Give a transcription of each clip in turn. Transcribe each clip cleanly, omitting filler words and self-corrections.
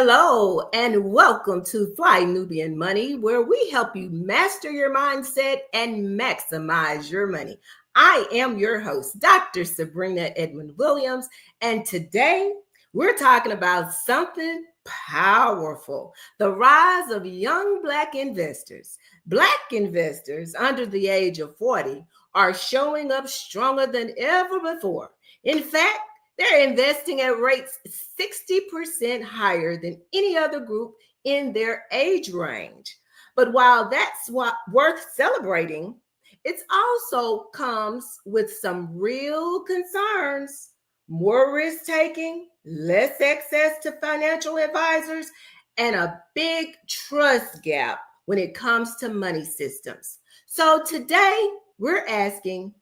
Hello, and welcome to Fly Nubian Money, where we help you master your mindset and maximize your money. I am your host, Dr. Sabrina Edmond Williams, and today we're talking about something powerful: the rise of young Black investors. Black investors under the age of 40 are showing up stronger than ever before. In fact, they're investing at rates 60% higher than any other group in their age range. But while that's worth celebrating, it also comes with some real concerns: more risk taking, less access to financial advisors, and a big trust gap when it comes to money systems. So today we're asking,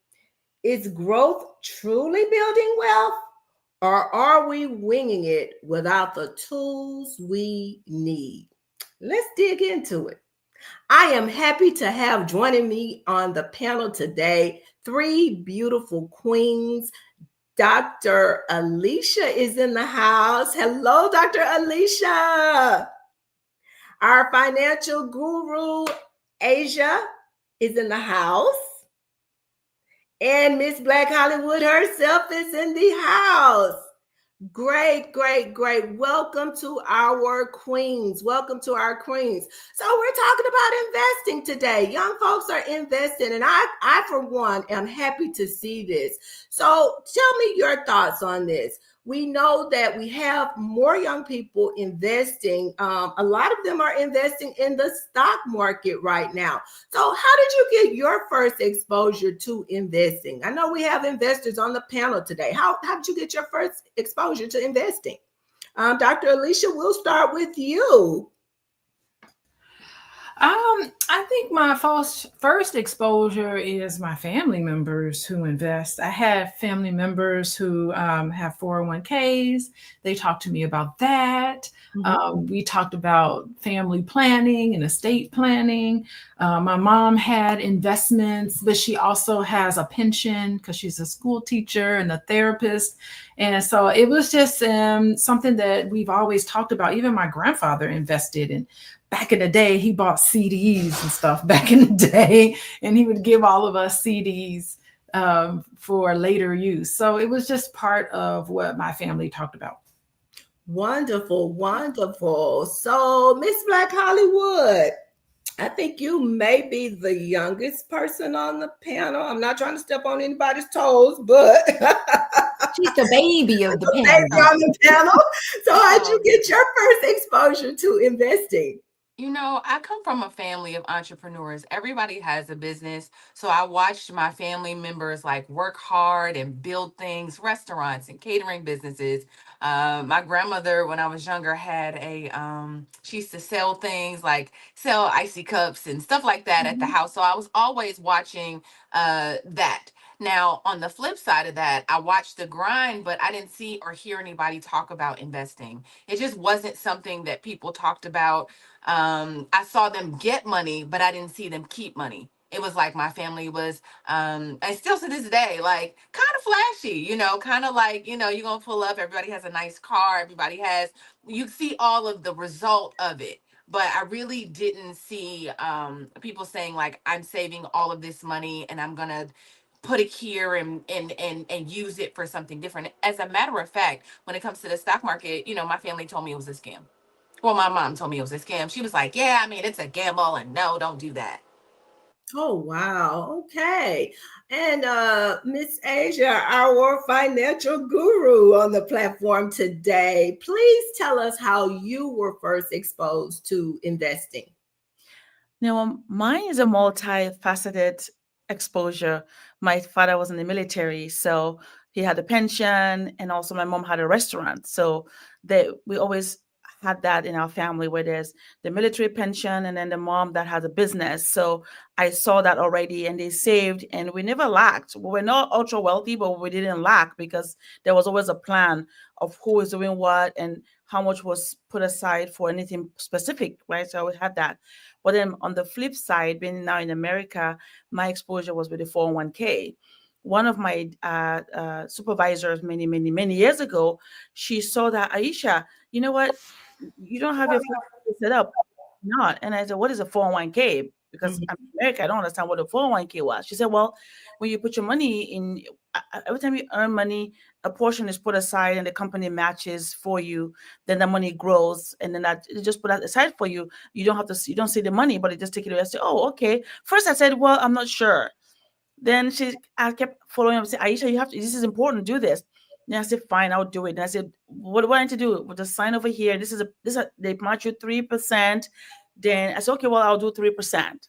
is growth truly building wealth? Or are we winging it without the tools we need? Let's dig into it. I am happy to have joining me on the panel today three beautiful queens. Dr. Alicia is in the house. Hello, Dr. Alicia. Our financial guru, Asia, is in the house. And Miss Black Hollywood herself is in the house. Great, great, great. Welcome to our queens. Welcome to our queens. So we're talking about investing today. Young folks are investing, and I for one, am happy to see this. So tell me your thoughts on this. We know that we have more young people investing. A lot of them are investing in the stock market right now. So how did you get your first exposure to investing? I know we have investors on the panel today. How did you get your first exposure to investing? Dr. Alicia, we'll start with you. I think my first exposure is my family members who invest. I have family members who have 401ks. They talk to me about that. We talked about family planning and estate planning. My mom had investments, but she also has a pension because she's a school teacher and a therapist. And so it was just something that we've always talked about. Even my grandfather invested in. Back in the day, he bought CDs and stuff back in the day, and he would give all of us CDs for later use. So it was just part of what my family talked about. Wonderful, wonderful. So, Miss Black Hollywood, I think you may be the youngest person on the panel. I'm not trying to step on anybody's toes, but she's the baby of the baby panel. on the panel. So, how'd you get your first exposure to investing? I come from a family of entrepreneurs. Everybody has a business. So I watched my family members like work hard and build things, restaurants and catering businesses. My grandmother, when I was younger, had she used to sell things like sell icy cups and stuff like that at the house. So I was always watching that. Now, on the flip side of that, I watched the grind, but I didn't see or hear anybody talk about investing. It just wasn't something that people talked about. I saw them get money, but I didn't see them keep money. It was like my family was, and still to this day, like kind of flashy, kind of like, you're going to pull up, everybody has a nice car, you see all of the result of it. But I really didn't see people saying like, I'm saving all of this money and I'm going to put it here and use it for something different. As a matter of fact, when it comes to the stock market, my family told me it was a scam. Well, my mom told me it was a scam. She was like, yeah, I mean, it's a gamble and no, don't do that. Oh, wow. Okay. And Miss Asia, our financial guru on the platform today, please tell us how you were first exposed to investing. Now, mine is a multifaceted exposure. My father was in the military, so he had a pension, and also my mom had a restaurant. So we always had that in our family, where there's the military pension and then the mom that has a business. So I saw that already, and they saved, and we never lacked. We were not ultra wealthy, but we didn't lack because there was always a plan of who is doing what and how much was put aside for anything specific, right? So we had that. But then on the flip side, being now in America, my exposure was with the 401k. One of my supervisors many, many, many years ago, she saw that, Aisha, you know what? you don't have your 401k set up. Not. And I said, what is a 401k? Because Mhm. I'm American, I don't understand what a 401k was. She said, well, when you put your money in, every time you earn money, a portion is put aside and the company matches for you. Then the money grows, and then that it just put that aside for you. You don't have to, you don't see the money, but it just take it away. I said, oh, okay. First, I said, well, I'm not sure. Then I kept following up and said, Aisha, you have to, this is important, do this. And I said, fine, I'll do it. And I said, what do I need to do? Well, just sign over here. They match you 3%. Then I said, okay, well, I'll do 3%.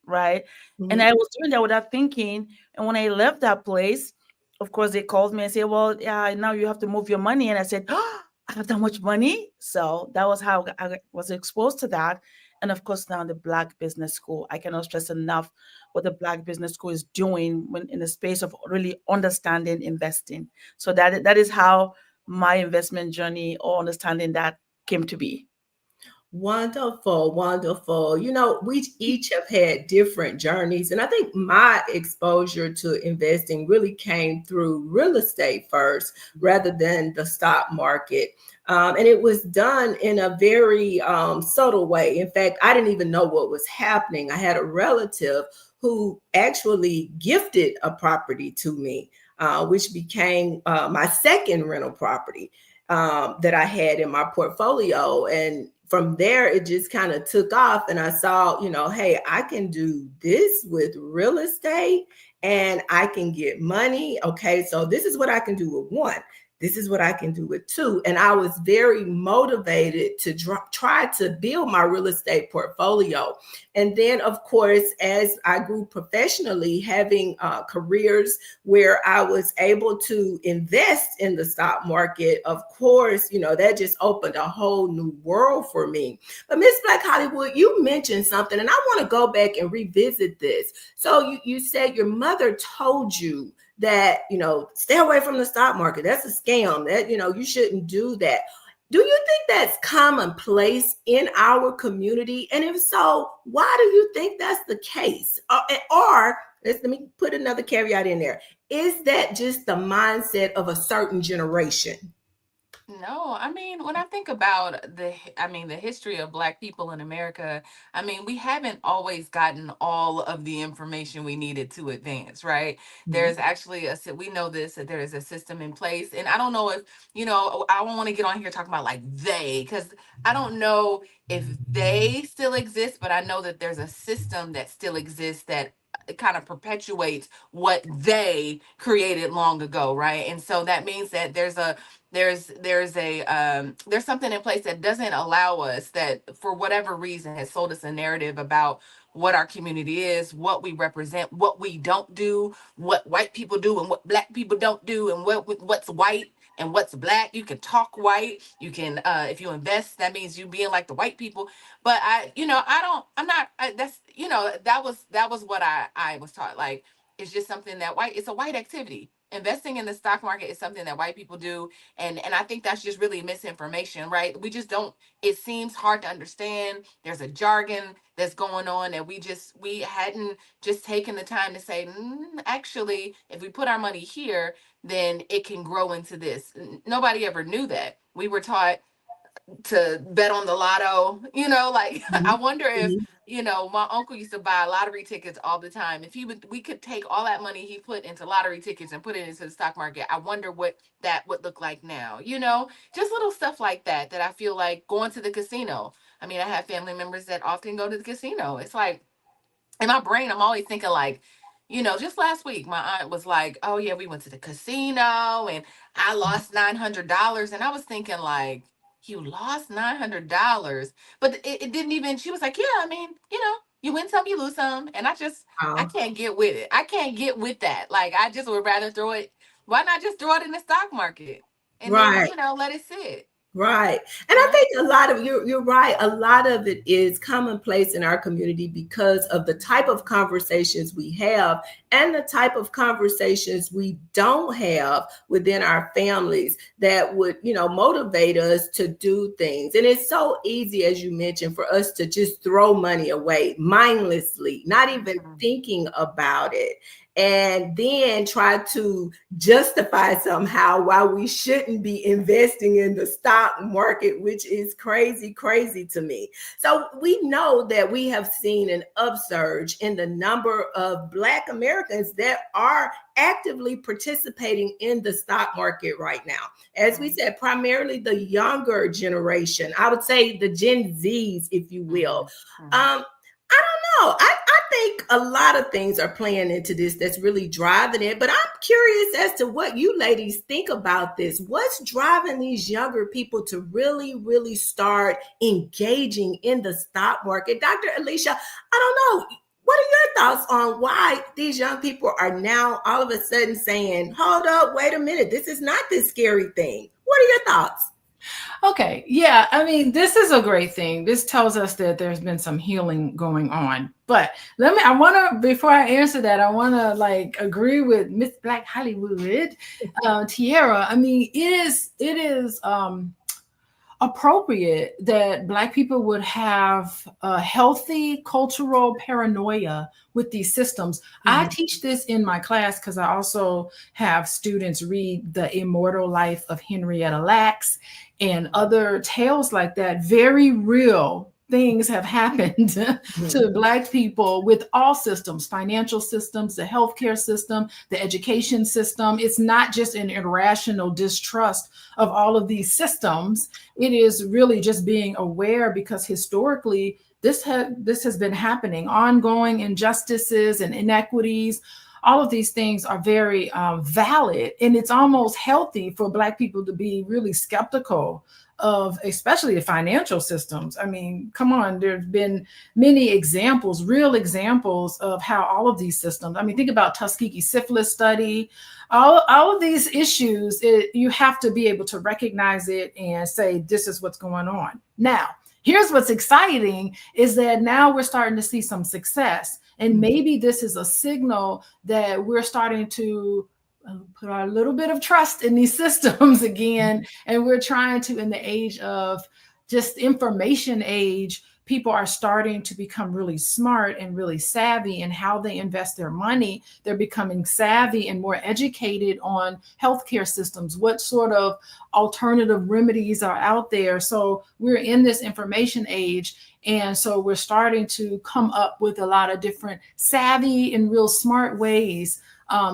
Right. And Mhm. I was doing that without thinking. And when I left that place, of course, they called me and said, well, yeah, now you have to move your money. And I said, oh, I have that much money. So that was how I was exposed to that. And of course, now the Black Business School, I cannot stress enough what the Black Business School is doing when in the space of really understanding investing. So that is how my investment journey or understanding that came to be. Wonderful, wonderful. We each have had different journeys, and I think my exposure to investing really came through real estate first rather than the stock market. And it was done in a very subtle way. In fact, I didn't even know what was happening. I had a relative who actually gifted a property to me, which became my second rental property that I had in my portfolio. And from there, it just kind of took off. And I saw, hey, I can do this with real estate and I can get money. Okay, so this is what I can do with one. This is what I can do with two. And I was very motivated to try to build my real estate portfolio. And then, of course, as I grew professionally, having careers where I was able to invest in the stock market, of course, that just opened a whole new world for me. But Miss Black Hollywood, you mentioned something, and I want to go back and revisit this. So you said your mother told you that, stay away from the stock market. That's a scam. That, you shouldn't do that. Do you think that's commonplace in our community? And if so, why do you think that's the case? Or let me put another caveat in there. Is that just the mindset of a certain generation? No, I mean, when I think about the history of Black people in America, I mean, we haven't always gotten all of the information we needed to advance, right? Mhm. There's actually we know this, that there is a system in place. And I don't know if, I don't want to get on here talking about like because I don't know if they still exist, but I know that there's a system that still exists that kind of perpetuates what they created long ago, right? And so that means that there's something in place that doesn't allow us, that for whatever reason has sold us a narrative about what our community is, what we represent, what we don't do, what white people do and what Black people don't do, and what's white and what's Black. You can talk white, you can if you invest, that means you being like the white people. But I don't, I'm not that's that was what I was taught. Like, it's just something that it's a white activity. Investing in the stock market is something that white people do, and I think that's just really misinformation, right? We just don't, it seems hard to understand. There's a jargon that's going on that we hadn't just taken the time to say, actually, if we put our money here, then it can grow into this. Nobody ever knew that. We were taught to bet on the lotto, like I Mhm. wonder if, Mhm. my uncle used to buy lottery tickets all the time. If we could take all that money he put into lottery tickets and put it into the stock market, I wonder what that would look like now, just little stuff like that I feel like going to the casino. I mean, I have family members that often go to the casino. It's like, in my brain, I'm always thinking like, just last week, my aunt was like, "Oh yeah, we went to the casino and I lost $900," and I was thinking like, "You lost $900?" But it didn't even. She was like, "Yeah, I mean, you win some, you lose some," and I Wow. can't get with it. I can't get with that. Like, I just would rather throw it. Why not just throw it in the stock market and then Right. let it sit, Right. And I right? think a lot of you're right. A lot of it is commonplace in our community because of the type of conversations we have and the type of conversations we don't have within our families that would, motivate us to do things. And it's so easy, as you mentioned, for us to just throw money away mindlessly, not even Mhm. thinking about it. and then try to justify somehow why we shouldn't be investing in the stock market, which is crazy to me. So we know that we have seen an upsurge in the number of Black Americans that are actively participating in the stock market right now. As we said, primarily the younger generation, I would say the Gen Zs, if you will. I don't know. I think a lot of things are playing into this that's really driving it, but I'm curious as to what you ladies think about this. What's driving these younger people to really start engaging in the stock market? Dr. Alicia, I don't know. What are your thoughts on why these young people are now all of a sudden saying, hold up, wait a minute, this is not this scary thing? What are your thoughts? Okay. Yeah. I mean, this is a great thing. This tells us that there's been some healing going on. But before I answer that, I want to agree with Miss Black Hollywood, Tiara. I mean, it is appropriate that Black people would have a healthy cultural paranoia with these systems. I teach this in my class because I also have students read The Immortal Life of Henrietta Lacks and other tales like that. Very real things have happened to Black people with all systems, financial systems, the healthcare system, the education system. It's not just an irrational distrust of all of these systems. It is really just being aware, because historically this has been happening. Ongoing injustices and inequities, all of these things are very valid, and it's almost healthy for Black people to be really skeptical of especially the financial systems. I mean, come on, there's been many examples, real examples of how all of these systems, I mean, think about Tuskegee syphilis study, all of these issues, you have to be able to recognize it and say, this is what's going on. Now, here's what's exciting is that now we're starting to see some success. And maybe this is a signal that we're starting to put our little bit of trust in these systems again. And we're trying to, in the age of just information age, people are starting to become really smart and really savvy in how they invest their money. They're becoming savvy and more educated on healthcare systems, what sort of alternative remedies are out there. So we're in this information age. And so we're starting to come up with a lot of different savvy and real smart ways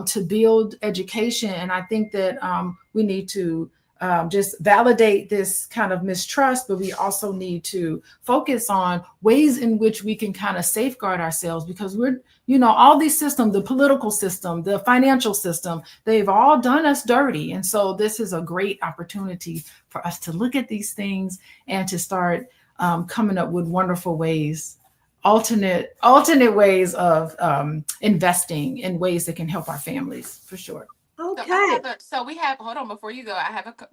to build education. And I think that we need to just validate this kind of mistrust, but we also need to focus on ways in which we can kind of safeguard ourselves, because we're, all these systems, the political system, the financial system, they've all done us dirty. And so this is a great opportunity for us to look at these things and to start coming up with wonderful ways, alternate ways of investing in ways that can help our families, for sure. Okay. So we have, hold on, before you go,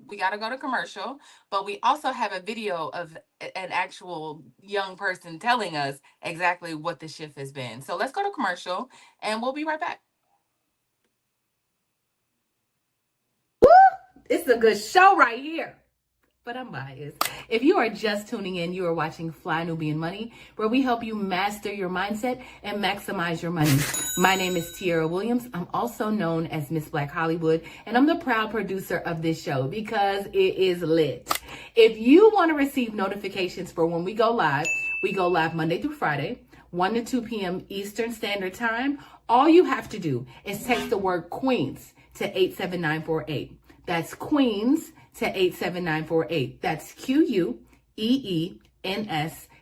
we got to go to commercial, but we also have a video of an actual young person telling us exactly what the shift has been. So let's go to commercial and we'll be right back. It's a good show right here. But I'm biased. If you are just tuning in, you are watching Fly Nubian Money, where we help you master your mindset and maximize your money. My name is Tiara Williams. I'm also known as Miss Black Hollywood, and I'm the proud producer of this show because it is lit. If you want to receive notifications for when we go live Monday through Friday, 1 to 2 p.m. Eastern Standard Time. All you have to do is text the word Queens to 87948. That's Queens to 87948. That's QUEENS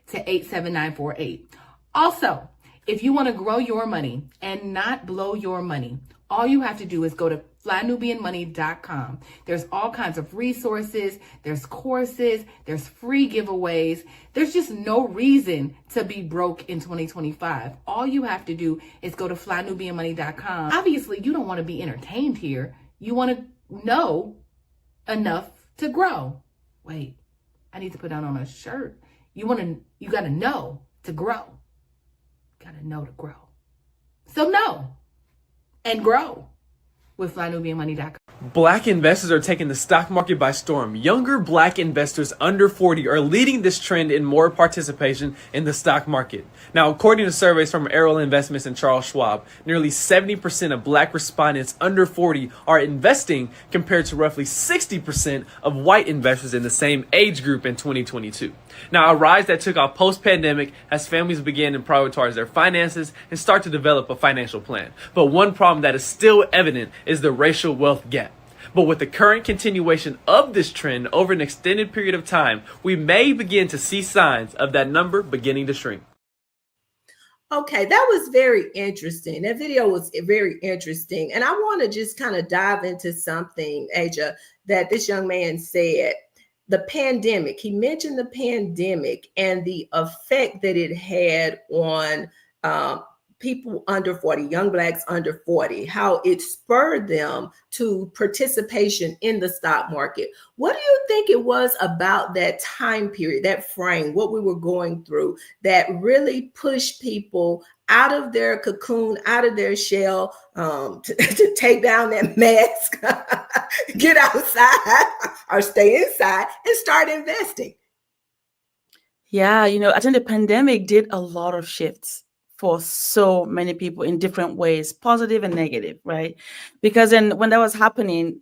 to 87948. Also, if you want to grow your money and not blow your money, all you have to do is go to flynubianmoney.com. There's all kinds of resources, there's courses, there's free giveaways. There's just no reason to be broke in 2025. All you have to do is go to flynubianmoney.com. Obviously, you don't want to be entertained here. You want to know enough to grow. Wait, I need to put that on a shirt. You got to know to grow. Got to know to grow. So know and grow. with flynubianmoney.com. Black investors are taking the stock market by storm. Younger Black investors under 40 are leading this trend in more participation in the stock market. Now, according to surveys from Arrow Investments and Charles Schwab, nearly 70% of Black respondents under 40 are investing compared to roughly 60% of white investors in the same age group in 2022. Now, a rise that took off post-pandemic as families began to prioritize their finances and start to develop a financial plan. But one problem that is still evident is the racial wealth gap. But with the current continuation of this trend over an extended period of time, we may begin to see signs of that number beginning to shrink. Okay, that was very interesting. That video was very interesting. And I want to just kind of dive into something, Aja, that this young man said. The pandemic, he mentioned the pandemic and the effect that it had on people under 40, young Blacks under 40, how it spurred them to participation in the stock market. What do you think it was about that time period, that frame, what we were going through, that really pushed people out of their cocoon, out of their shell, to take down that mask, get outside or stay inside and start investing? Yeah, I think the pandemic did a lot of shifts for so many people in different ways, positive and negative, right? Because when that was happening,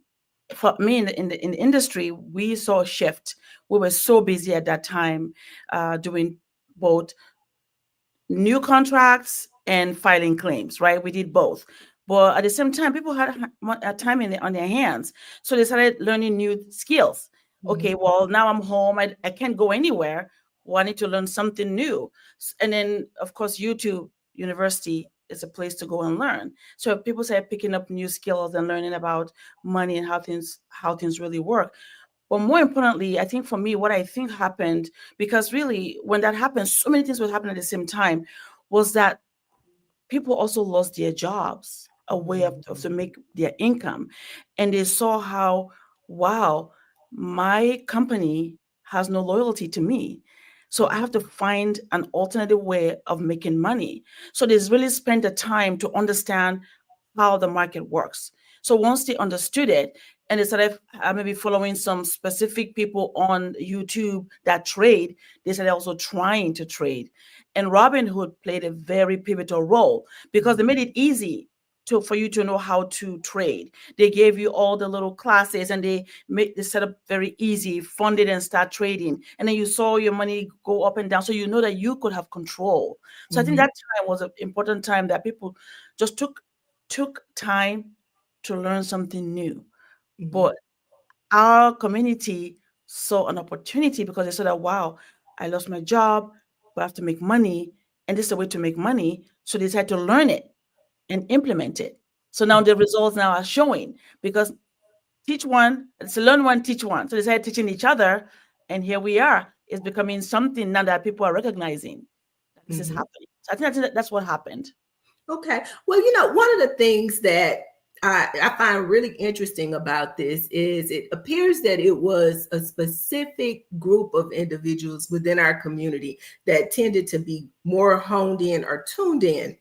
for me in the industry, we saw a shift. We were so busy at that time doing both new contracts and filing claims, right? We did both. But at the same time, people had time on their hands. So they started learning new skills. Okay, well, now I'm home. I can't go anywhere. Well, I need to learn something new. And then, of course, YouTube University is a place to go and learn. So people started picking up new skills and learning about money and how things really work. But more importantly, I think for me, what I think happened, because really when that happened, so many things would happen at the same time, was that people also lost their jobs, a way to make their income. And they saw how, wow, my company has no loyalty to me. So I have to find an alternative way of making money. So they really spent the time to understand how the market works. So once they understood it, and they started maybe following some specific people on YouTube that trade, they started also trying to trade. And Robinhood played a very pivotal role because they made it easy for you to know how to trade. They gave you all the little classes and they set up very easy, fund it and start trading. And then you saw your money go up and down. So you know that you could have control. So I think that time was an important time that people just took time to learn something new. But our community saw an opportunity because they saw that, wow, I lost my job, but I have to make money. And this is a way to make money. So they decided to learn it and implement it. So now the results now are showing because learn one, teach one. So they started teaching each other. And here we are. It's becoming something now that people are recognizing that this is happening. So I think that's what happened. Okay. Well, one of the things that I find really interesting about this is it appears that it was a specific group of individuals within our community that tended to be more honed in or tuned in.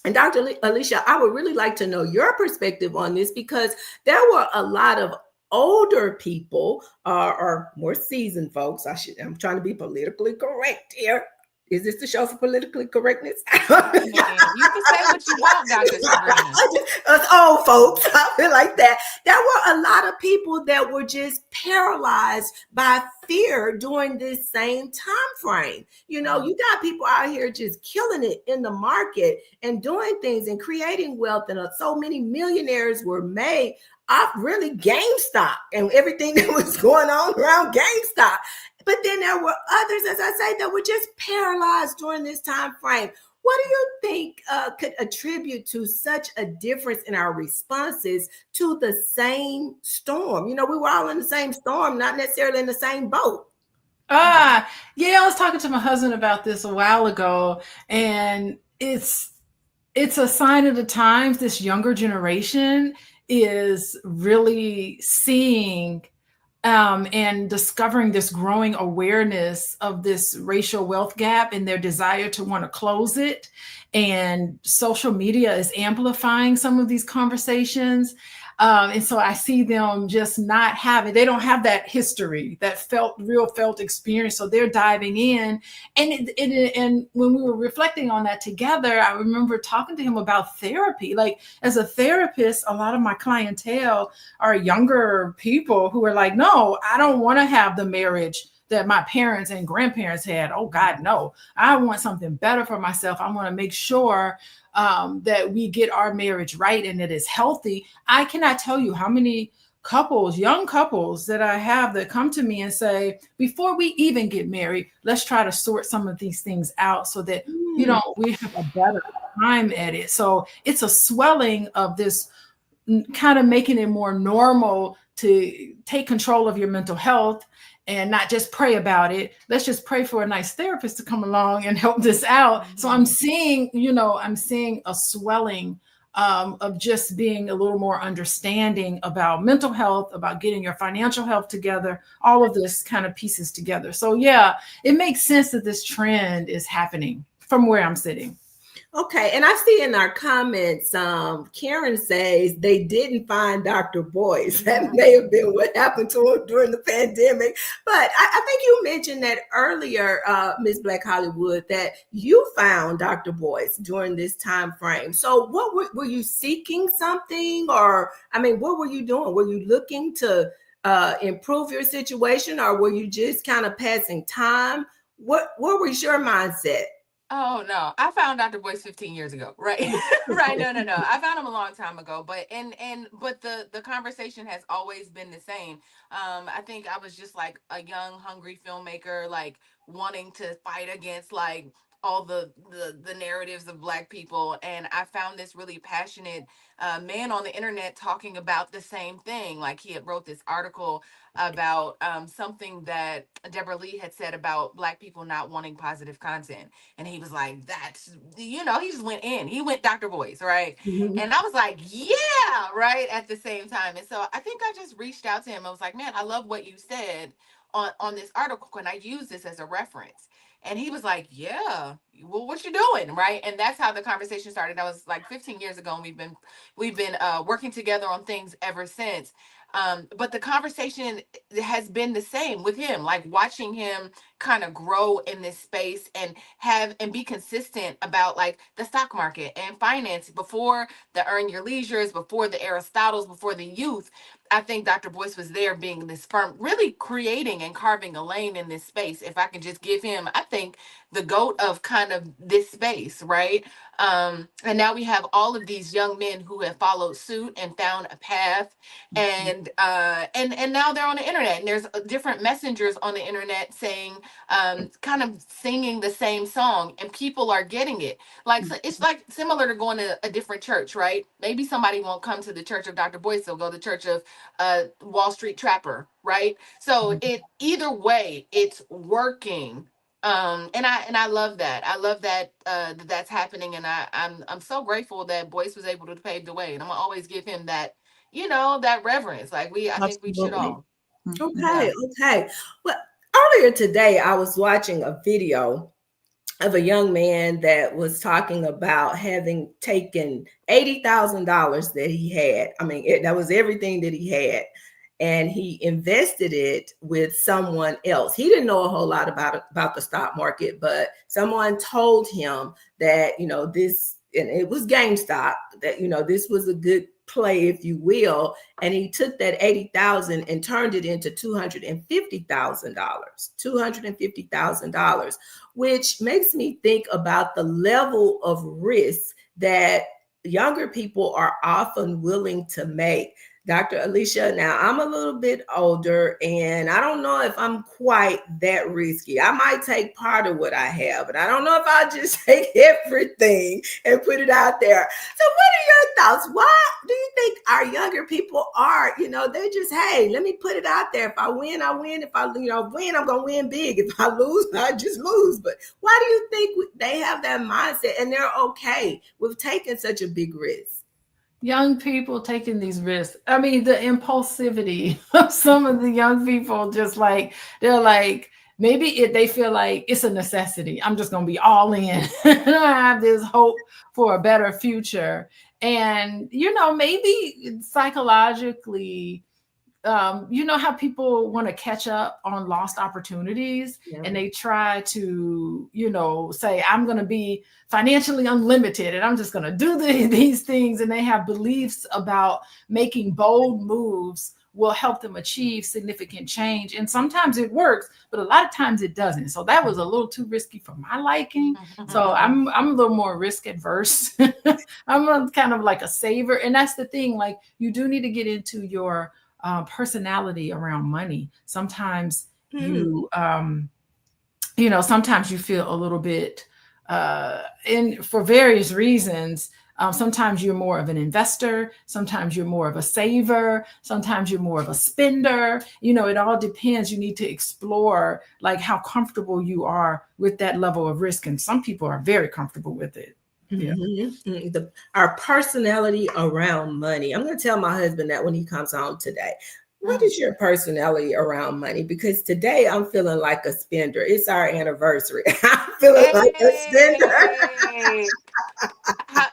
And Dr. Alicia, I would really like to know your perspective on this because there were a lot of older people or more seasoned folks. I'm trying to be politically correct here. Is this the show for politically correctness? You can say what you want, Dr. Sabrina. Us old folks, I feel like that. There were a lot of people that were just paralyzed by fear during this same time frame. You got people out here just killing it in the market and doing things and creating wealth. And so many millionaires were made off really GameStop and everything that was going on around GameStop. But then there were others, as I say, that were just paralyzed during this time frame. What do you think could attribute to such a difference in our responses to the same storm? We were all in the same storm, not necessarily in the same boat. Yeah, I was talking to my husband about this a while ago, and it's a sign of the times. This younger generation is really seeing and discovering this growing awareness of this racial wealth gap and their desire to want to close it. And social media is amplifying some of these conversations. And so I see them just not having, they don't have that history, that real felt experience. So they're diving in. And when we were reflecting on that together, I remember talking to him about therapy. Like, as a therapist, a lot of my clientele are younger people who are like, no, I don't want to have the marriage that my parents and grandparents had. Oh God, no, I want something better for myself. I want to make sure that we get our marriage right and it is healthy. I cannot tell you how many couples, young couples that I have that come to me and say, before we even get married, let's try to sort some of these things out so that, you know, we have a better time at it. So it's a swelling of this, kind of making it more normal to take control of your mental health and not just pray about it. Let's just pray for a nice therapist to come along and help this out. So I'm seeing, I'm seeing a swelling of just being a little more understanding about mental health, about getting your financial health together, all of this kind of pieces together. So yeah, it makes sense that this trend is happening from where I'm sitting. Okay, and I see in our comments, Karen says they didn't find Dr. Boyce. That may have been what happened to him during the pandemic. But I think you mentioned that earlier, Ms. Black Hollywood, that you found Dr. Boyce during this time frame. So what were you seeking something, or what were you doing? Were you looking to improve your situation, or were you just kind of passing time? What was your mindset? Oh no, I found Dr. Boyce 15 years ago, right? Right. No. I found him a long time ago, but but the conversation has always been the same. I think I was just like a young, hungry filmmaker, like wanting to fight against like all the narratives of Black people, and I found this really passionate man on the internet talking about the same thing. Like, he had wrote this article about something that Deborah Lee had said about Black people not wanting positive content, and he was like, that's, he just went in. He went Dr. Boyce, right? Mhm. And I was like, yeah, right, at the same time. And so I think I just reached out to him. I was like, man, I love what you said on this article. Can I use this as a reference? And he was like, yeah, well, what you doing? Right. And that's how the conversation started. That was like 15 years ago. And we've been working together on things ever since. But the conversation has been the same with him, like watching him kind of grow in this space and be consistent about like the stock market and finance before the Earn Your Leisures, before the Aristotles, before the youth. I think Dr. Boyce was there being this firm, really creating and carving a lane in this space. If I can just give him, I think, the goat of kind of this space, right? And now we have all of these young men who have followed suit and found a path, and now they're on the internet, and there's different messengers on the internet saying, kind of singing the same song, and people are getting it. Like, so it's like similar to going to a different church, right? Maybe somebody won't come to the church of Dr. Boyce, they'll go to the church of Wall Street Trapper, right? So it either way, it's working. And I love that. I love that that's happening, and I'm so grateful that Boyce was able to pave the way, and I'm gonna always give him that, that reverence. Like, I think we should Absolutely. all. Okay, Yeah. okay. Well, earlier today, I was watching a video of a young man that was talking about having taken $80,000 that he had. That was everything that he had. And he invested it with someone else. He didn't know a whole lot about the stock market, but someone told him that, this, and it was GameStop, that, this was a good play, if you will. And he took that 80,000 and turned it into $250,000, which makes me think about the level of risk that younger people are often willing to make. Dr. Alicia, now I'm a little bit older and I don't know if I'm quite that risky. I might take part of what I have, but I don't know if I'll just take everything and put it out there. So what are your thoughts? Why do you think our younger people are, they just, hey, let me put it out there. If I win, I win. If I, win, I'm going to win big. If I lose, I just lose. But why do you think they have that mindset and they're okay with taking such a big risk? Young people taking these risks. The impulsivity of some of the young people, just like, they're like, maybe they feel like it's a necessity. I'm just going to be all in. I have this hope for a better future. And, maybe psychologically, you know how people want to catch up on lost opportunities, Yeah. and they try to, say, I'm going to be financially unlimited and I'm just going to do these things. And they have beliefs about making bold moves will help them achieve significant change. And sometimes it works, but a lot of times it doesn't. So that was a little too risky for my liking. So I'm a little more risk adverse. I'm kind of like a saver. And that's the thing, like, you do need to get into your personality around money. Sometimes sometimes you feel a little bit, for various reasons. Sometimes you're more of an investor. Sometimes you're more of a saver. Sometimes you're more of a spender. It all depends. You need to explore like how comfortable you are with that level of risk. And some people are very comfortable with it. Yeah. Our personality around money. I'm going to tell my husband that when he comes home today. What is your personality around money? Because today I'm feeling like a spender. It's our anniversary. I'm feeling like a spender.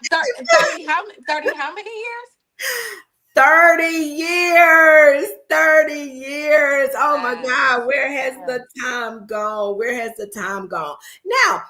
30, how many years? 30 years. 30 years. Oh my God. Where has the time gone? Where has the time gone? Now,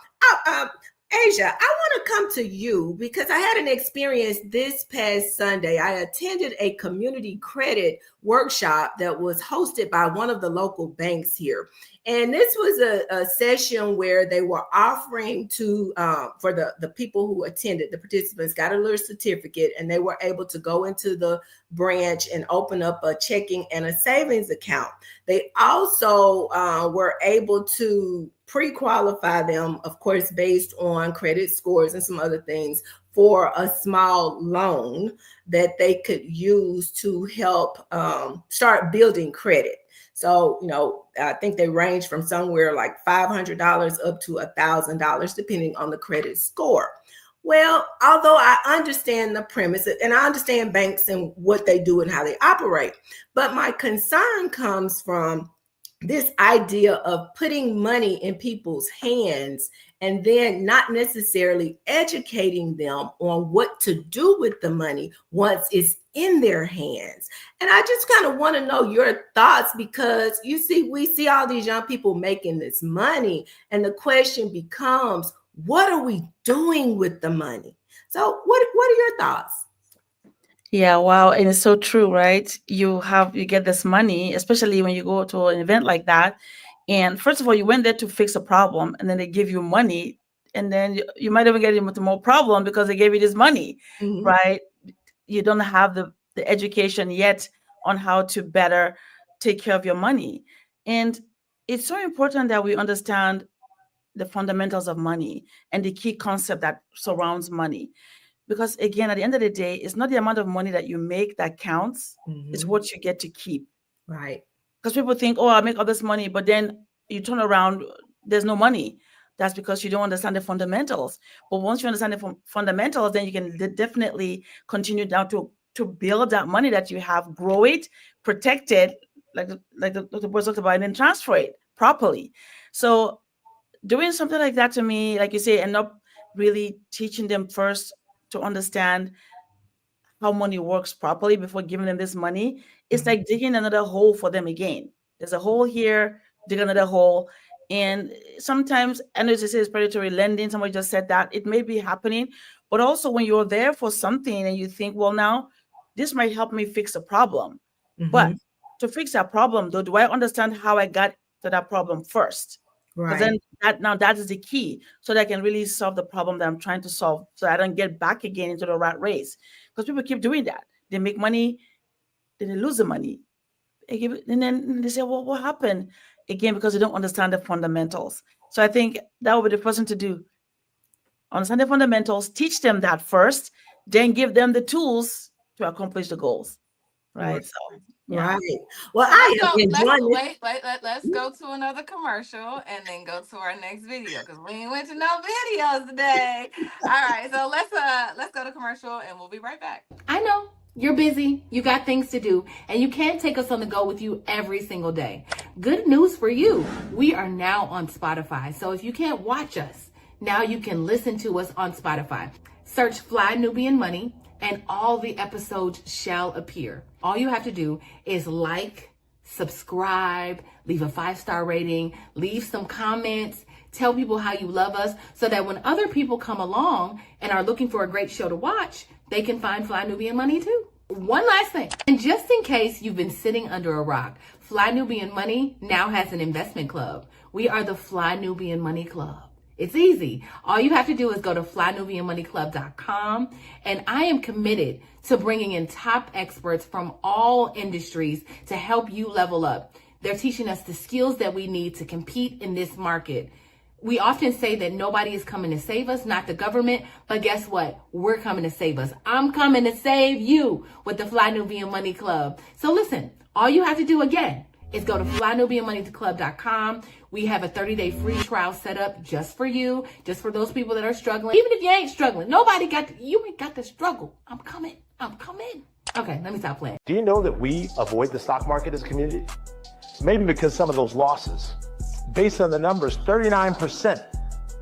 Asia, I want to come to you because I had an experience this past Sunday. I attended a community credit workshop that was hosted by one of the local banks here. And this was a session where they were offering to, for the people who attended, the participants got a little certificate and they were able to go into the branch and open up a checking and a savings account. They also were able to pre-qualify them, of course, based on credit scores and some other things, for a small loan that they could use to help start building credit. So, I think they range from somewhere like $500 up to $1,000, depending on the credit score. Well, although I understand the premise and I understand banks and what they do and how they operate, but my concern comes from this idea of putting money in people's hands and then not necessarily educating them on what to do with the money once it's in their hands. And I just kind of want to know your thoughts, because we see all these young people making this money, and the question becomes, what are we doing with the money? So what are your thoughts? Yeah, wow. And it's so true, right? You get this money, especially when you go to an event like that. And first of all, you went there to fix a problem, and then they give you money, and then you might even get into more problem because they gave you this money, right? You don't have the education yet on how to better take care of your money. And it's so important that we understand the fundamentals of money and the key concept that surrounds money. Because again, at the end of the day, it's not the amount of money that you make that counts. It's what you get to keep. Right. Because people think, oh, I make all this money, but then you turn around, there's no money. That's because you don't understand the fundamentals. But once you understand the fundamentals, then you can definitely continue down to build that money that you have, grow it, protect it, like the boys talked about, and then transfer it properly. So doing something like that, to me, like you say, end up really teaching them first to understand how money works properly before giving them this money. It's like digging another hole for them again. There's a hole here, dig another hole. And sometimes, I know this is predatory lending, somebody just said that, it may be happening. But also when you're there for something and you think, well, now this might help me fix a problem. But to fix that problem, though, do I understand how I got to that problem first? Because then that is the key, so that I can really solve the problem that I'm trying to solve, so I don't get back again into the rat race. Because people keep doing that. They make money, then they lose the money. And then they say, well, what happened? Again, because they don't understand the fundamentals. So I think that would be the person to do. Understand the fundamentals, teach them that first, then give them the tools to accomplish the goals. Right. So yeah. Right. Well, I am Let's enjoying let's go to another commercial and then go to our next video, because we ain't went to no videos today. All right, so let's go to commercial and we'll be right back. I know. You're busy, you got things to do, and you can't take us on the go with you every single day. Good news for you. We are now on Spotify. So if you can't watch us, now you can listen to us on Spotify. Search Fly Nubian Money and all the episodes shall appear. All you have to do is like, subscribe, leave a 5-star rating, leave some comments, tell people how you love us so that when other people come along and are looking for a great show to watch, they can find Fly Nubian Money too. One last thing, and just in case you've been sitting under a rock, Fly Nubian Money now has an investment club. We are the Fly Nubian Money Club. It's easy. All you have to do is go to flynubianmoneyclub.com, and I am committed to bringing in top experts from all industries to help you level up. They're teaching us the skills that we need to compete in this market. We often say that nobody is coming to save us, not the government, but guess what? We're coming to save us. I'm coming to save you with the Fly Nubian Money Club. So listen, all you have to do again is go to flynubianmoneyclub.com. We have a 30-day free trial set up just for you, just for those people that are struggling. Even if you ain't struggling, you ain't got to struggle. I'm coming. Okay, let me stop playing. Do you know that we avoid the stock market as a community? Maybe because some of those losses. Based on the numbers, 39%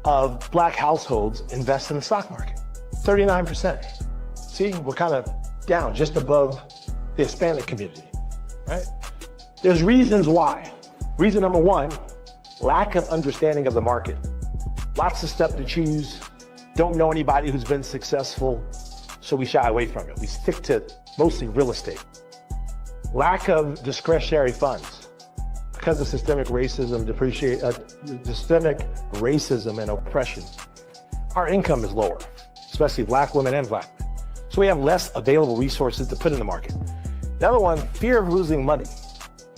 of Black households invest in the stock market. 39%. See, we're kind of down just above the Hispanic community, right? There's reasons why. Reason number one, lack of understanding of the market. Lots of stuff to choose. Don't know anybody who's been successful, so we shy away from it. We stick to mostly real estate. Lack of discretionary funds. Because of systemic racism, systemic racism and oppression, our income is lower, especially Black women and Black men. So we have less available resources to put in the market. The other one, fear of losing money.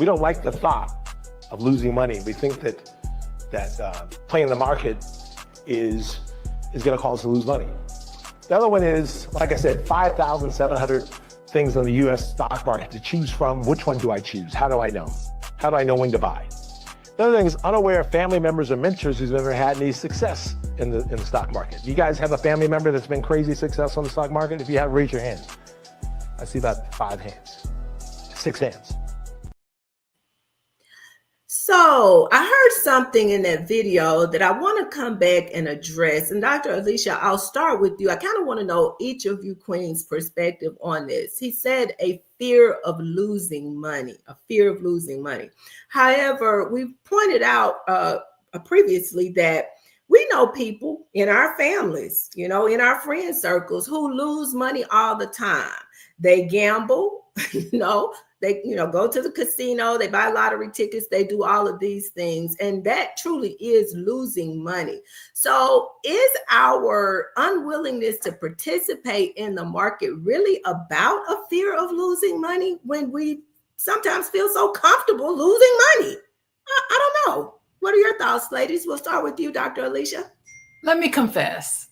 We don't like the thought of losing money. We think that playing the market is going to cause us to lose money. The other one is, like I said, 5,700 things on the U.S. stock market to choose from. Which one do I choose? How do I know? How do I know when to buy? The other thing is unaware of family members or mentors who's ever had any success in the stock market. You guys have a family member that's been crazy successful in the stock market? If you have, raise your hand. I see about 5 hands, 6 hands. So I heard something in that video that I want to come back and address. And Dr. Alicia, I'll start with you. I kind of want to know each of you queens' perspective on this. He said a fear of losing money, a fear of losing money. However, we pointed out previously that we know people in our families, in our friend circles who lose money all the time. They gamble, they, go to the casino, they buy lottery tickets, they do all of these things. And that truly is losing money. So is our unwillingness to participate in the market really about a fear of losing money when we sometimes feel so comfortable losing money? I don't know. What are your thoughts, ladies? We'll start with you, Dr. Alicia. Let me confess.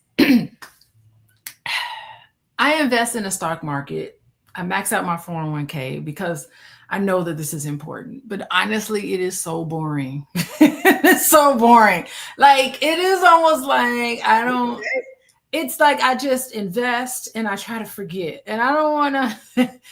I invest in the stock market. I max out my 401k because I know that this is important, but honestly, it is so boring. It's so boring. Like, it is almost like it's like I just invest and I try to forget. And I don't want to,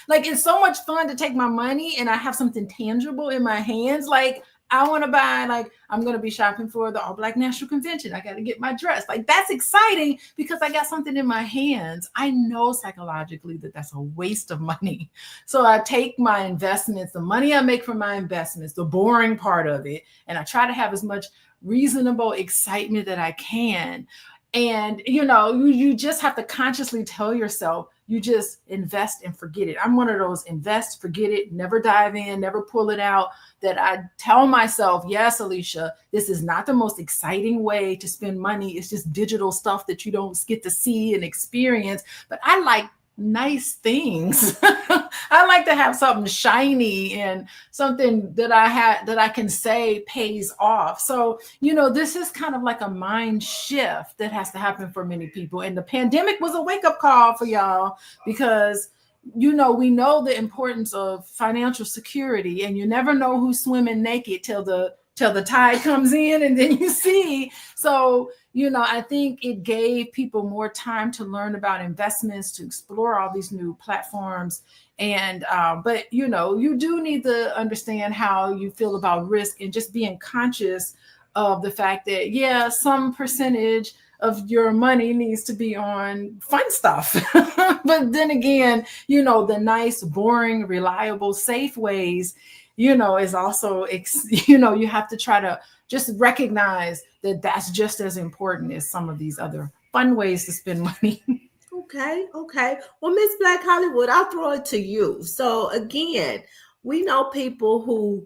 like, it's so much fun to take my money and I have something tangible in my hands. Like, I want to buy, like, I'm going to be shopping for the All Black National Convention. I got to get my dress. Like, that's exciting because I got something in my hands. I know psychologically that that's a waste of money. So I take my investments, the money I make from my investments, the boring part of it, and I try to have as much reasonable excitement that I can. And, you just have to consciously tell yourself, you just invest and forget it. I'm one of those invest, forget it, never dive in, never pull it out, that I tell myself, yes, Alicia, this is not the most exciting way to spend money. It's just digital stuff that you don't get to see and experience. But I like nice things. I like to have something shiny and something that I can say pays off. So, this is kind of like a mind shift that has to happen for many people. And the pandemic was a wake-up call for y'all because we know the importance of financial security, and you never know who's swimming naked till the tide comes in, and then you see. So, I think it gave people more time to learn about investments, to explore all these new platforms. And, but, you do need to understand how you feel about risk and just being conscious of the fact that, yeah, some percentage of your money needs to be on fun stuff. But then again, the nice, boring, reliable, safe ways, is also, you have to try to just recognize that that's just as important as some of these other fun ways to spend money. Okay, okay. Well, Miss Black Hollywood, I'll throw it to you. So again, we know people who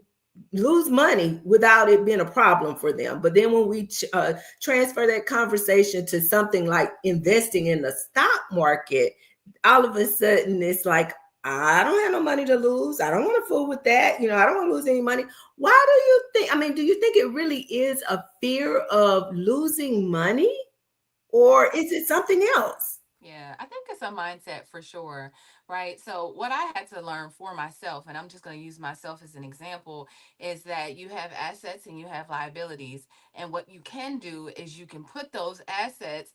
lose money without it being a problem for them. But then when we transfer that conversation to something like investing in the stock market, all of a sudden it's like, I don't have no money to lose. I don't want to fool with that. I don't want to lose any money. Why do you think? I mean, do you think it really is a fear of losing money, or is it something else? Yeah, I think it's a mindset for sure, right? So, what I had to learn for myself, and I'm just going to use myself as an example, is that you have assets and you have liabilities. And what you can do is you can put those assets,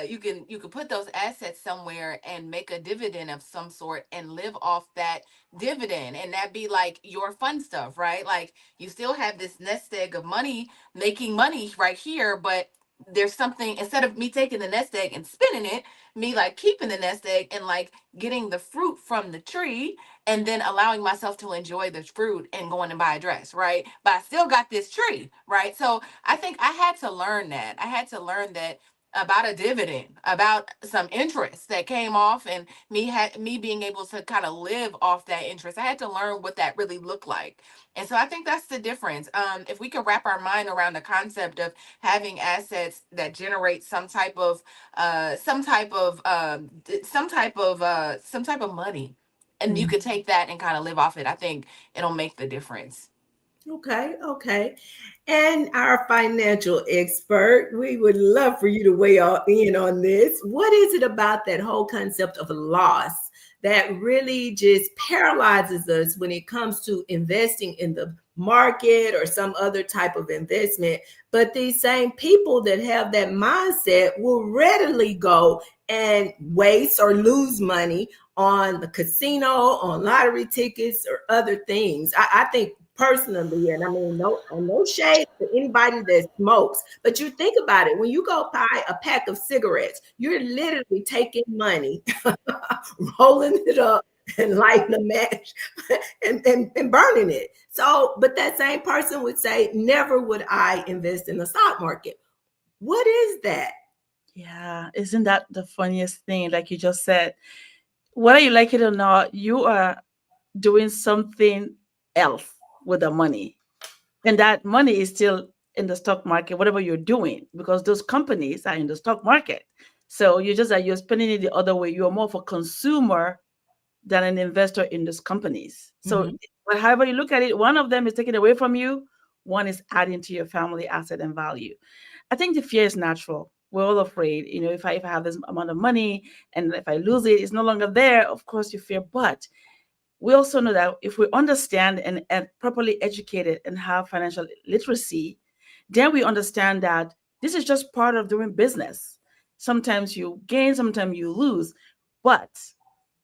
you can put those assets somewhere and make a dividend of some sort and live off that dividend, and that be like your fun stuff, right? Like you still have this nest egg of money making money right here, but there's something, instead of me taking the nest egg and spinning it, me like keeping the nest egg and like getting the fruit from the tree, and then allowing myself to enjoy the fruit and going and buy a dress, right? But I still got this tree, right? So I think I had to learn that. I had to learn that about a dividend, about some interest that came off, and me being able to kind of live off that interest. I had to learn what that really looked like. And so I think that's the difference. If we could wrap our mind around the concept of having assets that generate some type of money, and you could take that and kind of live off it, I think it'll make the difference. Okay, okay. And our financial expert, we would love for you to weigh in on this. What is it about that whole concept of loss that really just paralyzes us when it comes to investing in the market or some other type of investment? But these same people that have that mindset will readily go and waste or lose money on the casino, on lottery tickets, or other things. I think personally, and I mean, no shade to anybody that smokes, but you think about it, when you go buy a pack of cigarettes, you're literally taking money, rolling it up and lighting a match and burning it. So, but that same person would say, never would I invest in the stock market. What is that? Yeah, isn't that the funniest thing? Like you just said, whether you like it or not, you are doing something else with the money. And that money is still in the stock market, whatever you're doing, because those companies are in the stock market. So you just that you're spending it the other way. You're more of a consumer than an investor in those companies. So, Mhm. but however you look at it, one of them is taken away from you, one is adding to your family asset and value. I think the fear is natural. We're all afraid. If I have this amount of money and if I lose it, it's no longer there. Of course, you fear. But we also know that if we understand and properly educated and have financial literacy, then we understand that this is just part of doing business. Sometimes you gain, sometimes you lose, but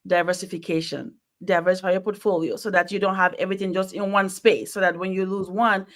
diversification, diversify your portfolio so that you don't have everything just in one space, so that when you lose one,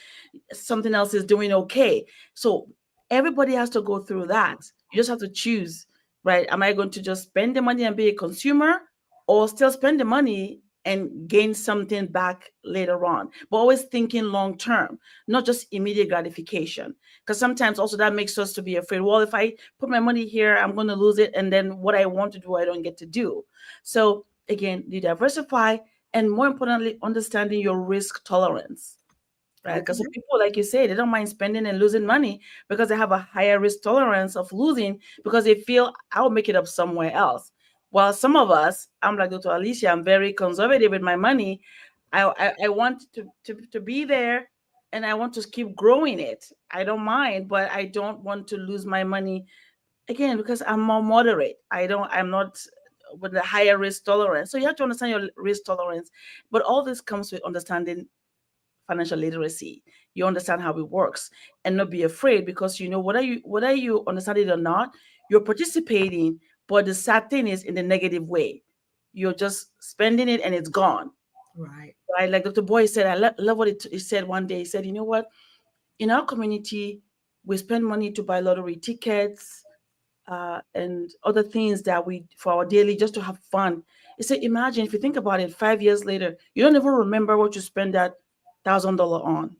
something else is doing okay. So everybody has to go through that. You just have to choose, right? Am I going to just spend the money and be a consumer, or still spend the money and gain something back later on? But always thinking long term, not just immediate gratification. Because sometimes also that makes us to be afraid. Well, if I put my money here, I'm going to lose it, and then what I want to do, I don't get to do. So again, you diversify, and more importantly, understanding your risk tolerance, right? Because Okay. people, like you say, they don't mind spending and losing money because they have a higher risk tolerance of losing because they feel I'll make it up somewhere else. While some of us, I'm like Dr. Alicia, I'm very conservative with my money. I want to be there, and I want to keep growing it. I don't mind, but I don't want to lose my money again because I'm more moderate. I'm not with a higher risk tolerance. So you have to understand your risk tolerance. But all this comes with understanding financial literacy. You understand how it works, and not be afraid, because whether you understand it or not, you're participating. But the sad thing is, in the negative way, you're just spending it and it's gone. Right. Right? Like Dr. Boy said, I love what he said one day. He said, you know what? In our community, we spend money to buy lottery tickets and other things that we for our daily, just to have fun. He said, imagine if you think about it, 5 years later, you don't even remember what you spent that $1,000 on.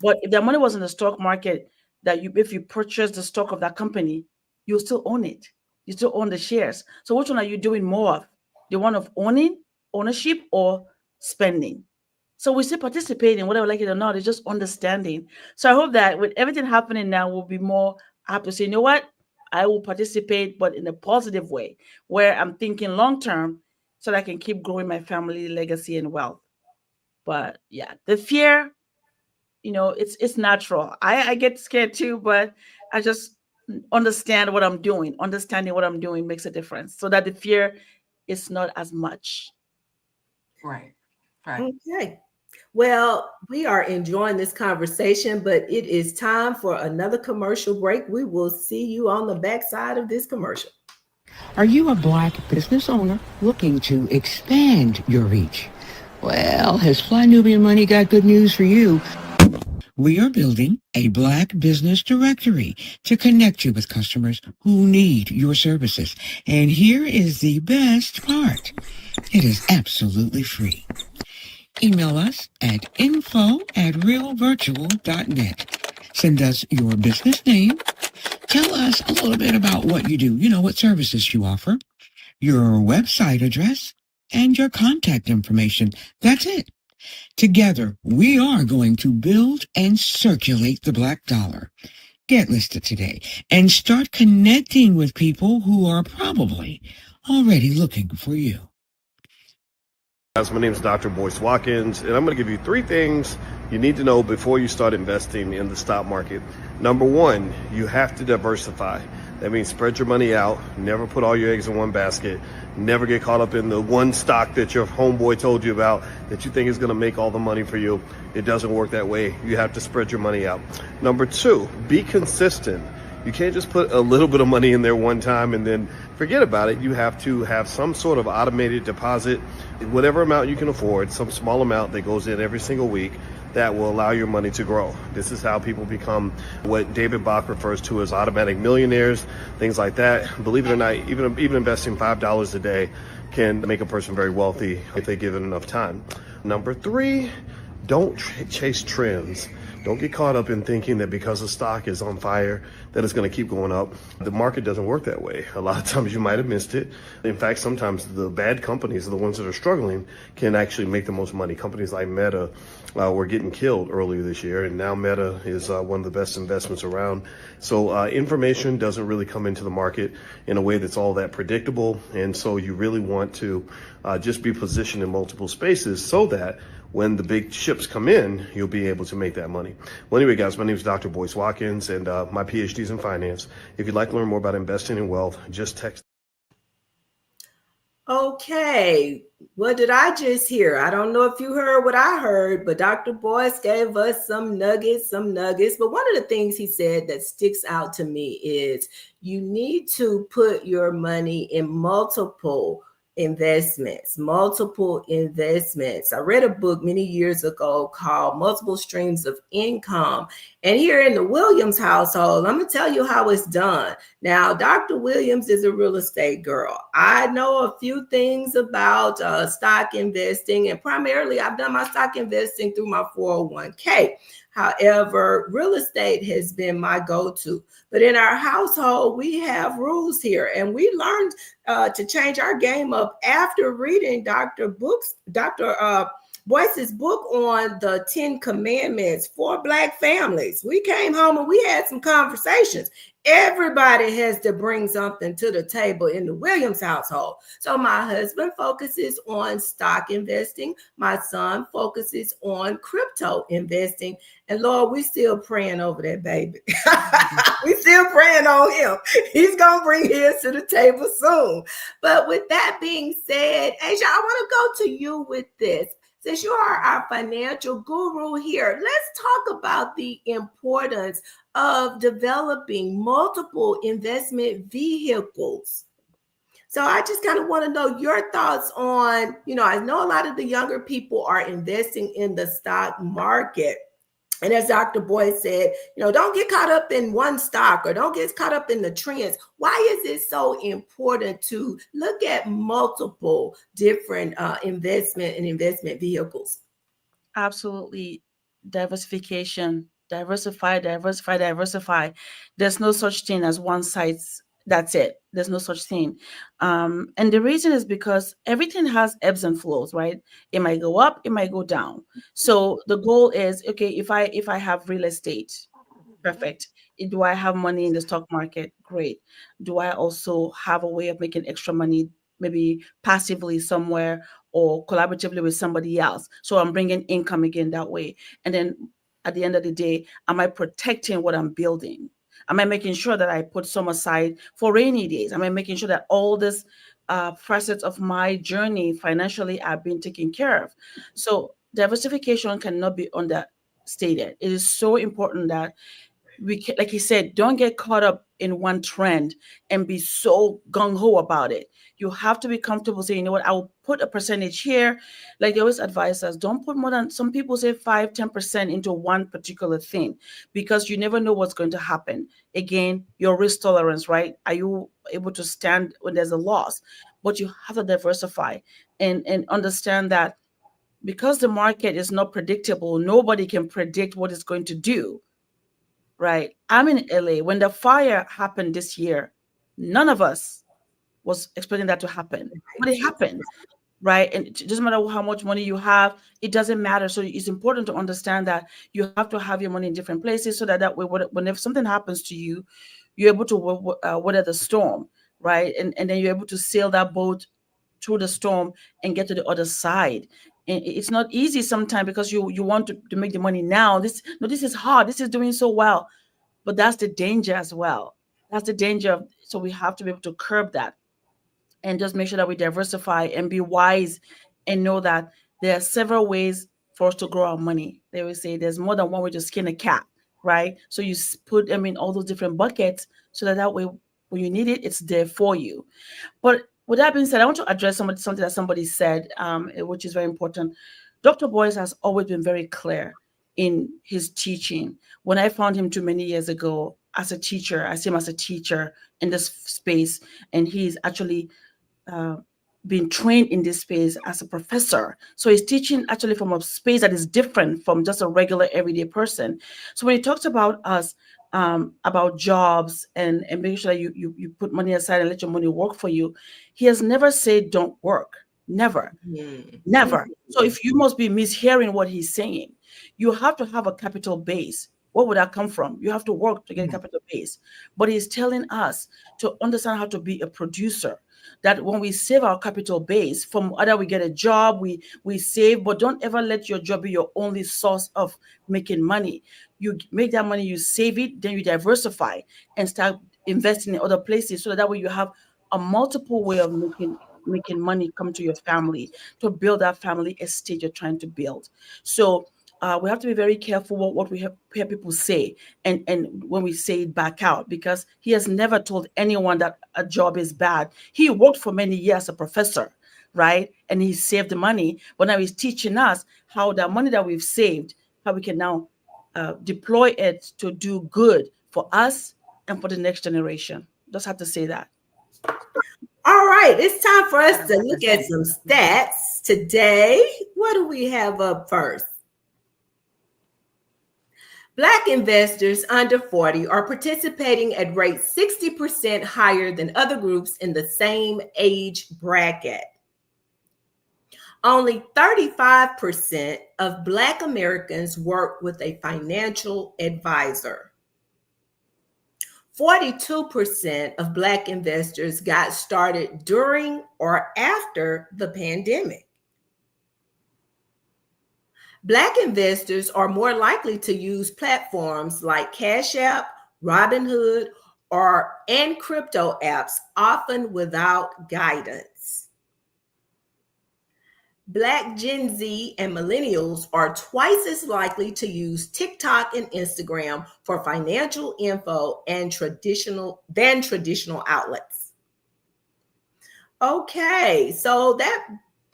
But if that money was in the stock market, if you purchase the stock of that company, you still own it. You still own the shares. So which one are you doing more of? The one of ownership, or spending? So we still participating, whether we like it or not. It's just understanding. So I hope that with everything happening now, we'll be more apt to say, you know what? I will participate, but in a positive way, where I'm thinking long term, so that I can keep growing my family legacy and wealth. But yeah, the fear, it's natural. I get scared too, but I just understand what I'm doing. Understanding what I'm doing makes a difference, so that the fear is not as much. Right. Right. Okay. Well, we are enjoying this conversation, but it is time for another commercial break. We will see you on the backside of this commercial. Are you a Black business owner looking to expand your reach? Well, has Fly Nubian Money got good news for you? We are building a Black business directory to connect you with customers who need your services. And here is the best part. It is absolutely free. Email us at info@realvirtual.net. Send us your business name. Tell us a little bit about what you do, what services you offer, your website address, and your contact information. That's it. Together, we are going to build and circulate the Black dollar. Get listed today and start connecting with people who are probably already looking for you. Guys, my name is Dr. Boyce Watkins, and I'm going to give you 3 things you need to know before you start investing in the stock market. Number 1, you have to diversify. That means spread your money out. Never put all your eggs in one basket. Never get caught up in the one stock that your homeboy told you about that you think is going to make all the money for you. It doesn't work that way. You have to spread your money out. Number 2, be consistent. You can't just put a little bit of money in there one time and then forget about it. You have to have some sort of automated deposit, whatever amount you can afford, some small amount that goes in every single week that will allow your money to grow. This is how people become what David Bach refers to as automatic millionaires, things like that. Believe it or not, even investing $5 a day can make a person very wealthy if they give it enough time. Number 3, don't chase trends. Don't get caught up in thinking that because the stock is on fire, that it's going to keep going up. The market doesn't work that way. A lot of times you might have missed it. In fact, sometimes the bad companies are the ones that are struggling can actually make the most money. Companies like Meta were getting killed earlier this year, and now Meta is one of the best investments around. So information doesn't really come into the market in a way that's all that predictable, and so you really want to just be positioned in multiple spaces so that when the big ships come in, you'll be able to make that money. Well, anyway, guys, my name is Dr. Boyce Watkins, and my PhD is in finance. If you'd like to learn more about investing in wealth, just text. Okay, what did I just hear? I don't know if you heard what I heard, but Dr. Boyce gave us some nuggets. But one of the things he said that sticks out to me is you need to put your money in multiple investments. I read a book many years ago called Multiple Streams of Income. And here in the Williams household, I'm going to tell you how it's done. Now, Dr. Williams is a real estate girl. I know a few things about stock investing, and primarily I've done my stock investing through my 401k. However, real estate has been my go-to. But in our household, we have rules here, and we learned to change our game up after reading Dr. Boyce's book on the 10 Commandments for Black families. We came home and we had some conversations. Everybody has to bring something to the table in the Williams household. So my husband focuses on stock investing. My son focuses on crypto investing. And Lord, we still praying over that baby. We still praying on him. He's going to bring his to the table soon. But with that being said, Asia, I want to go to you with this. since you are our financial guru here, let's talk about the importance of developing multiple investment vehicles. So I just kind of want to know your thoughts on, I know a lot of the younger people are investing in the stock market. And as Dr. Boyd said, don't get caught up in one stock or don't get caught up in the trends. Why is it so important to look at multiple different investment vehicles? Absolutely. Diversification, diversify. There's no such thing as one size. That's it. There's no such thing. And the reason is because everything has ebbs and flows, right? It might go up, it might go down. So the goal is, okay, if I have real estate, perfect. Do I have money in the stock market? Great. Do I also have a way of making extra money, maybe passively somewhere or collaboratively with somebody else? So I'm bringing income again that way. And then at the end of the day, am I protecting what I'm building? Am I making sure that I put some aside for rainy days? Am I making sure that all this facets of my journey financially are being taken care of? So diversification cannot be understated. It is so important that like he said, don't get caught up in one trend and be so gung-ho about it. You have to be comfortable saying, you know what, I'll put a percentage here. Like they always advise us, don't put more than, some people say 5-10% into one particular thing, because you never know what's going to happen. Again, your risk tolerance, right? Are you able to stand when there's a loss? But you have to diversify and understand that because the market is not predictable, nobody can predict what it's going to do. Right. I'm in LA. When the fire happened this year, none of us was expecting that to happen. But it happened. Right. And it doesn't matter how much money you have, it doesn't matter. So it's important to understand that you have to have your money in different places so that way, whenever something happens to you, you're able to weather the storm. Right. And then you're able to sail that boat through the storm and get to the other side. And it's not easy sometimes because you want to make the money now. This is hard. This is doing so well. But that's the danger as well. That's the danger of, so we have to be able to curb that and just make sure that we diversify and be wise and know that there are several ways for us to grow our money. They will say there's more than one way to skin a cat, right? So you put them in all those different buckets so that way when you need it, it's there for you. But with that being said, I want to address something that somebody said, which is very important. Dr. Boyce has always been very clear in his teaching. When I found him too many years ago as a teacher, I see him as a teacher in this space, and he's actually uh, been trained in this space as a professor. So he's teaching actually from a space that is different from just a regular everyday person. So when he talks about us, about jobs and making sure that you put money aside and let your money work for you, he has never said don't work. Never. Never. So if you must be mishearing what he's saying, you have to have a capital base. Where would that come from? You have to work to get a capital base. But he's telling us to understand how to be a producer. That when we save our capital base, from either we get a job, we save, but don't ever let your job be your only source of making money. You make that money, you save it, then you diversify and start investing in other places so that way you have a multiple way of making money come to your family to build that family estate you're trying to build. So we have to be very careful what we hear people say and when we say it back out, because he has never told anyone that a job is bad. He worked for many years as a professor, right? And he saved the money, but now he's teaching us how the money that we've saved, how we can now deploy it to do good for us and for the next generation. Just have to say that. All right, it's time for us to look at some stats today. What do we have up first? Black investors under 40 are participating at rates 60% higher than other groups in the same age bracket. Only 35% of Black Americans work with a financial advisor. 42% of Black investors got started during or after the pandemic. Black investors are more likely to use platforms like Cash App, Robinhood, and crypto apps, often without guidance. Black Gen Z and millennials are twice as likely to use TikTok and Instagram for financial info and traditional outlets. Okay, so that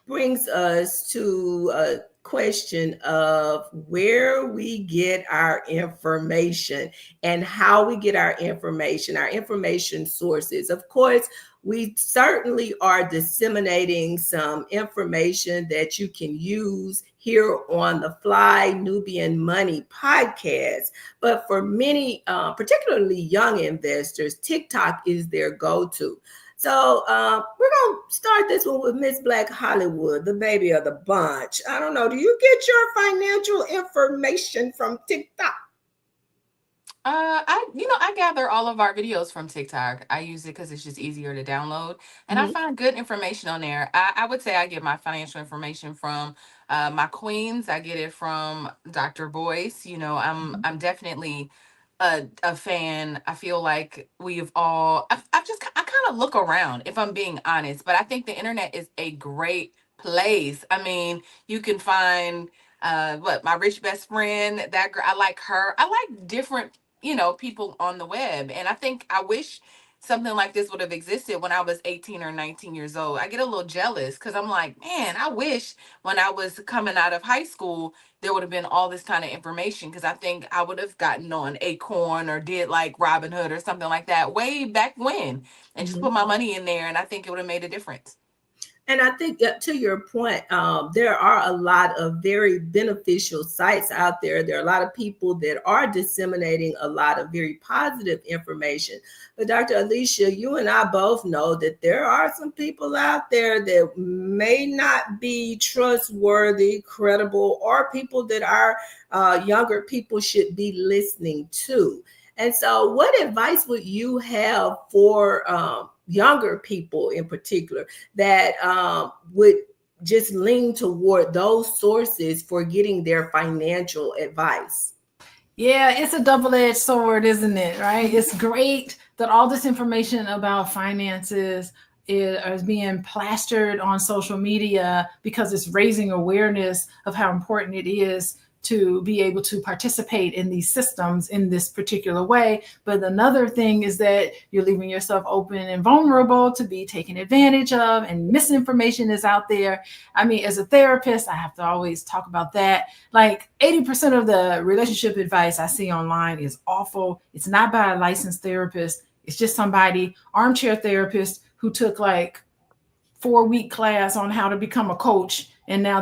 brings us to a question of where we get our information and how we get our information sources. Of course, we certainly are disseminating some information that you can use here on the Fly Nubian Money podcast. But for many, particularly young investors, TikTok is their go to. So we're going to start this one with Miss Black Hollywood, the baby of the bunch. I don't know. Do you get your financial information from TikTok? I gather all of our videos from TikTok. I use it because it's just easier to download, and I find good information on there. I would say I get my financial information from my queens. I get it from Dr. Boyce. I'm definitely a fan. I feel like I kind of look around, if I'm being honest, but I think the internet is a great place. I mean, you can find what my rich best friend, that girl, I like her. I like different people on the web. And I think I wish something like this would have existed when I was 18 or 19 years old. I get a little jealous because I'm like, man, I wish when I was coming out of high school, there would have been all this kind of information, because I think I would have gotten on Acorn or did like Robinhood or something like that way back when, and just put my money in there. And I think it would have made a difference. And I think to your point, there are a lot of very beneficial sites out there. There are a lot of people that are disseminating a lot of very positive information. But Dr. Alicia, you and I both know that there are some people out there that may not be trustworthy, credible, or people that our younger people should be listening to. And so, what advice would you have for younger people in particular that would just lean toward those sources for getting their financial advice? Yeah, it's a double-edged sword, isn't it? Right? It's great that all this information about finances is being plastered on social media because it's raising awareness of how important it is to be able to participate in these systems in this particular way. But another thing is that you're leaving yourself open and vulnerable to be taken advantage of, and misinformation is out there. I mean, as a therapist, I have to always talk about that. Like 80% of the relationship advice I see online is awful. It's not by a licensed therapist. It's just somebody, armchair therapist, who took like 4-week class on how to become a coach. And now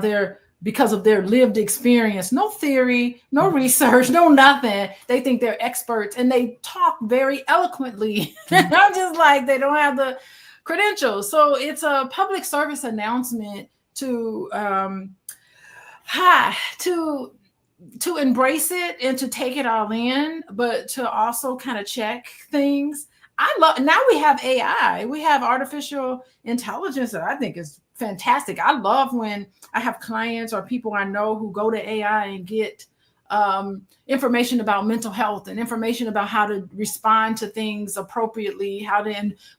because of their lived experience, no theory, no research, no nothing, they think they're experts and they talk very eloquently. I'm just like, they don't have the credentials. So it's a public service announcement to embrace it and to take it all in, but to also kind of check things. Now we have AI, we have artificial intelligence that I think is fantastic. I love when I have clients or people I know who go to AI and get information about mental health and information about how to respond to things appropriately,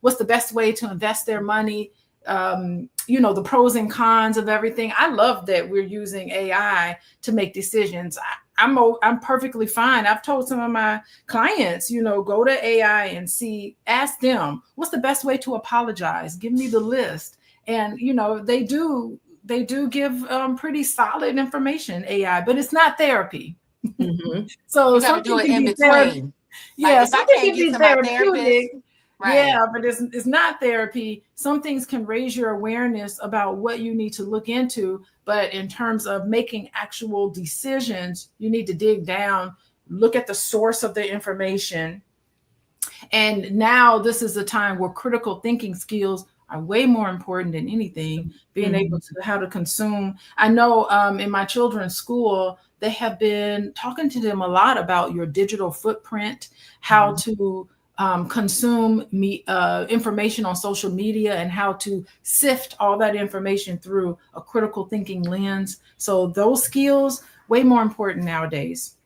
what's the best way to invest their money, the pros and cons of everything. I love that we're using AI to make decisions. I'm perfectly fine. I've told some of my clients, go to AI and ask them, what's the best way to apologize? Give me the list. And, they do give pretty solid information, AI, but it's not therapy. Mm-hmm. So you got to do it in between. Yeah, if I can't get to my therapist, right. Yeah, but it's not therapy. Some things can raise your awareness about what you need to look into. But in terms of making actual decisions, you need to dig down, look at the source of the information. And now this is a time where critical thinking skills are way more important than anything. Being able to how to consume. I know in my children's school, they have been talking to them a lot about your digital footprint, how to consume information on social media, and how to sift all that information through a critical thinking lens. So those skills, way more important nowadays.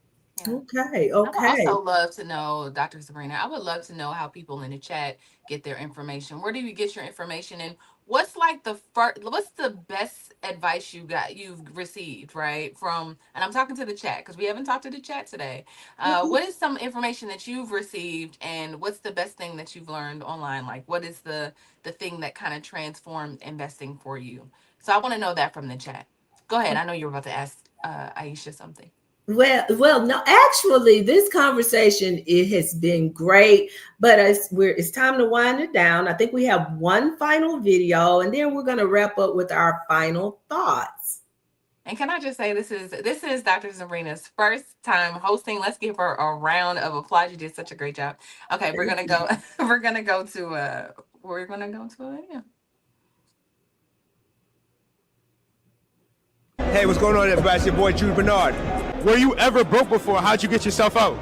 Yeah. Okay. I would Okay. also love to know, Dr. Sabrina, I would love to know how people in the chat get their information. Where do you get your information? And what's like what's the best advice you've received, right? And I'm talking to the chat because we haven't talked to the chat today. What is some information that you've received and what's the best thing that you've learned online? Like what is the thing that kind of transformed investing for you? So I want to know that from the chat. Go ahead. I know you were about to ask Aisha something. No, actually, this conversation, it has been great, but it's time to wind it down. I think we have one final video, and then we're going to wrap up with our final thoughts. And can I just say this is Dr. Sabrina's first time hosting. Let's give her a round of applause. You did such a great job. Okay, we're gonna go. We're gonna go to. We're gonna go to it. Yeah. Hey, what's going on, everybody? It's your boy, Jude Bernard. Were you ever broke before? How'd you get yourself out?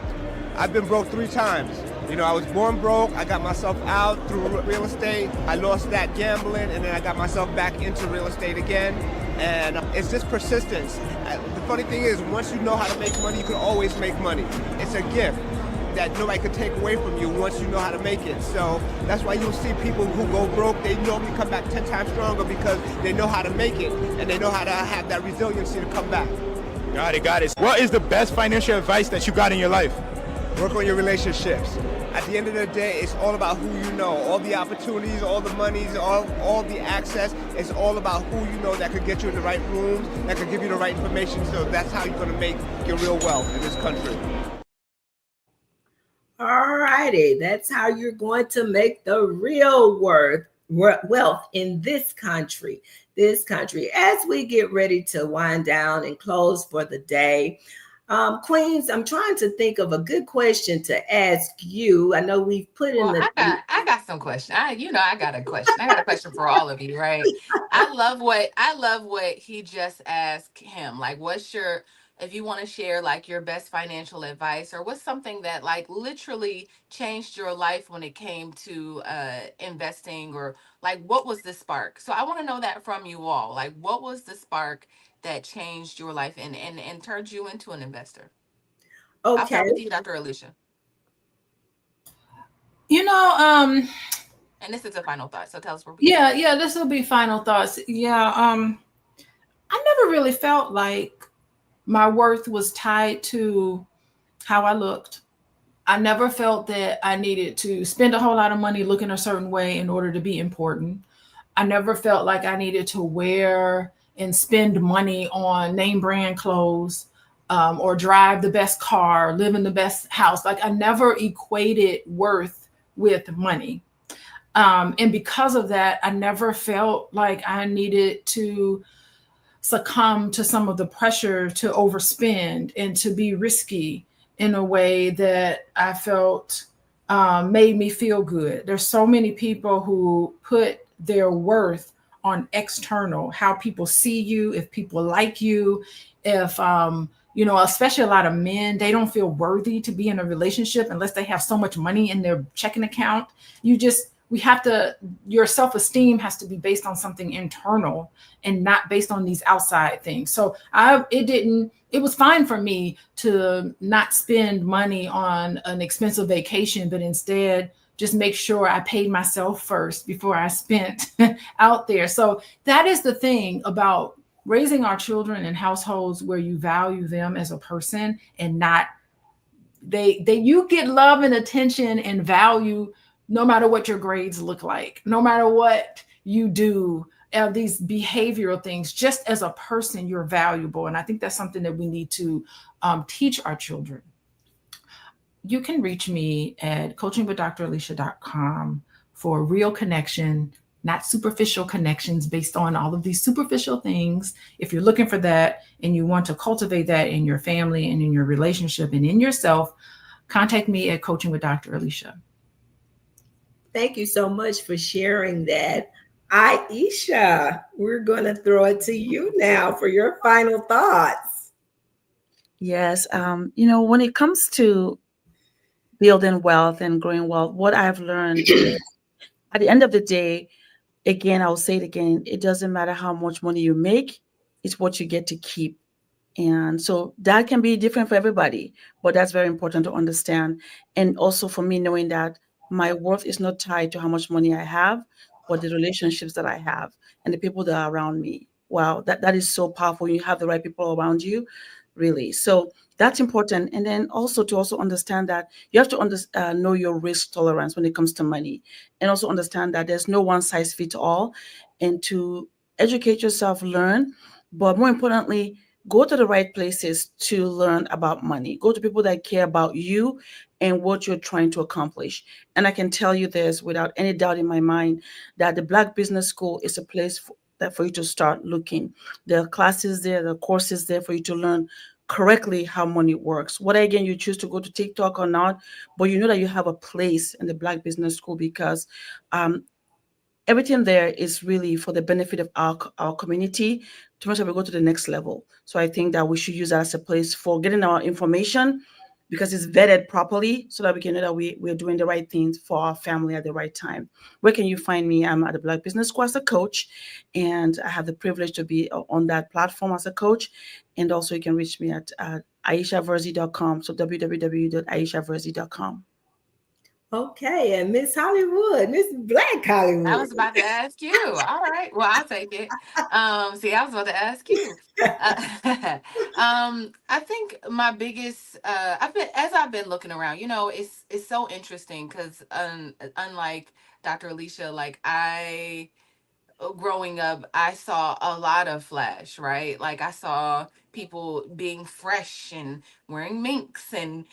I've been broke 3 times. You know, I was born broke. I got myself out through real estate. I lost that gambling, and then I got myself back into real estate again. And it's just persistence. The funny thing is, once you know how to make money, you can always make money. It's a gift that nobody could take away from you once you know how to make it. So that's why you'll see people who go broke, they normally come back 10 times stronger because they know how to make it and they know how to have that resiliency to come back. Got it. What is the best financial advice that you got in your life? Work on your relationships. At the end of the day, it's all about who you know. All the opportunities, all the monies, all the access, it's all about who you know that could get you in the right rooms, that could give you the right information. So that's how you're gonna make your real wealth in this country. All righty. That's how you're going to make the real wealth in this country. As we get ready to wind down and close for the day, Queens, I'm trying to think of a good question to ask you. I know we've put in the. I got some questions. I got a question. I got a question for all of you, right? I love what he just asked him. Like, if you want to share like your best financial advice, or what's something that like literally changed your life when it came to investing, or like what was the spark? So I want to know that from you all. Like, what was the spark that changed your life and turned you into an investor? Okay. I'll start with you, Dr. Alicia. And this is a final thought. So tell us where we Yeah, this will be final thoughts. Yeah, I never really felt like my worth was tied to how I looked. I never felt that I needed to spend a whole lot of money looking a certain way in order to be important. I never felt like I needed to wear and spend money on name brand clothes, or drive the best car, live in the best house. Like I never equated worth with money. And because of that, I never felt like I needed to succumb to some of the pressure to overspend and to be risky in a way that I felt made me feel good. There's so many people who put their worth on external, how people see you, if people like you, if especially a lot of men, they don't feel worthy to be in a relationship unless they have so much money in their checking account. Your self-esteem has to be based on something internal and not based on these outside things. So it was fine for me to not spend money on an expensive vacation, but instead just make sure I paid myself first before I spent out there. So that is the thing about raising our children in households where you value them as a person and not you get love and attention and value no matter what your grades look like, no matter what you do, these behavioral things. Just as a person, you're valuable. And I think that's something that we need to teach our children. You can reach me at coachingwithdralicia.com for real connection, not superficial connections based on all of these superficial things. If you're looking for that and you want to cultivate that in your family and in your relationship and in yourself, contact me at Coaching with Dr. Alicia. Thank you so much for sharing that. Aisha, we're going to throw it to you now for your final thoughts. Yes. When it comes to building wealth and growing wealth, what I've learned is at the end of the day, again, I'll say it again, it doesn't matter how much money you make, it's what you get to keep. And so that can be different for everybody, but that's very important to understand. And also for me, knowing that my worth is not tied to how much money I have, but the relationships that I have and the people that are around me. Wow, that is so powerful. You have the right people around you, really. So that's important. And then also to also understand that you have to know your risk tolerance when it comes to money, and also understand that there's no one size fits all, and to educate yourself, learn, but more importantly, go to the right places to learn about money. Go to people that care about you and what you're trying to accomplish. And I can tell you this without any doubt in my mind that the Black Business School is a place for you to start looking. There are classes there, there are courses there for you to learn correctly how money works. Whether again you choose to go to TikTok or not, but you know that you have a place in the Black Business School because um, everything there is really for the benefit of our community to make sure we go to the next level. So I think that we should use that as a place for getting our information because it's vetted properly so that we can know that we're doing the right things for our family at the right time. Where can you find me? I'm at the Black Business School as a coach, and I have the privilege to be on that platform as a coach. And also you can reach me at aishaverzi.com. So www.aishaverzi.com. Okay, and Miss Hollywood, Miss Black I Hollywood. was about to ask you. All right. Well, I'll take it. See, I was about to ask you. I think my biggest, I've been looking around, it's so interesting because unlike Dr. Alicia, like growing up, I saw a lot of flash, right? Like I saw people being fresh and wearing minks and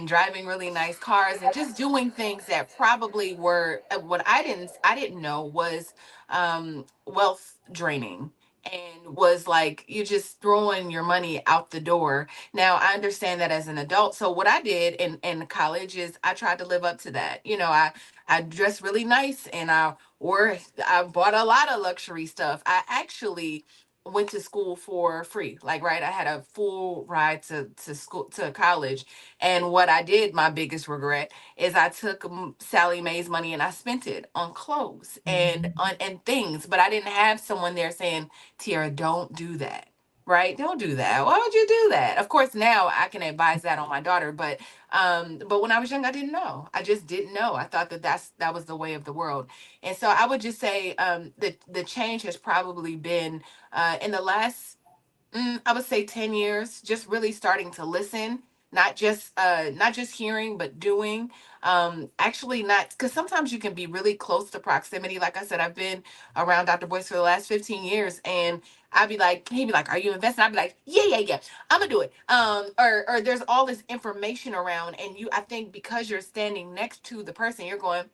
driving really nice cars and just doing things that probably were what I didn't know was wealth draining and was like you just throwing your money out the door. Now I understand that as an adult. So what I did in college is I tried to live up to that. I dressed really nice and I bought a lot of luxury stuff. I actually went to school for free. Like, right, I had a full ride to school to college. And what I did, my biggest regret, is I took Sally Mae's money and I spent it on clothes and on and things. But I didn't have someone there saying, Tiara, don't do that. Right? Don't do that. Why would you do that? Of course, now I can advise that on my daughter, but when I was young, I didn't know. I just didn't know. I thought that was the way of the world. And so I would just say the change has probably been in the last, I would say 10 years, just really starting to listen, not just hearing, but doing. Actually not, because sometimes you can be really close to proximity. Like I said, I've been around Dr. Boyce for the last 15 years and I'd be like, he'd be like, are you investing? I'd be like, yeah, I'm gonna do it. Or there's all this information around, and I think because you're standing next to the person, you're going,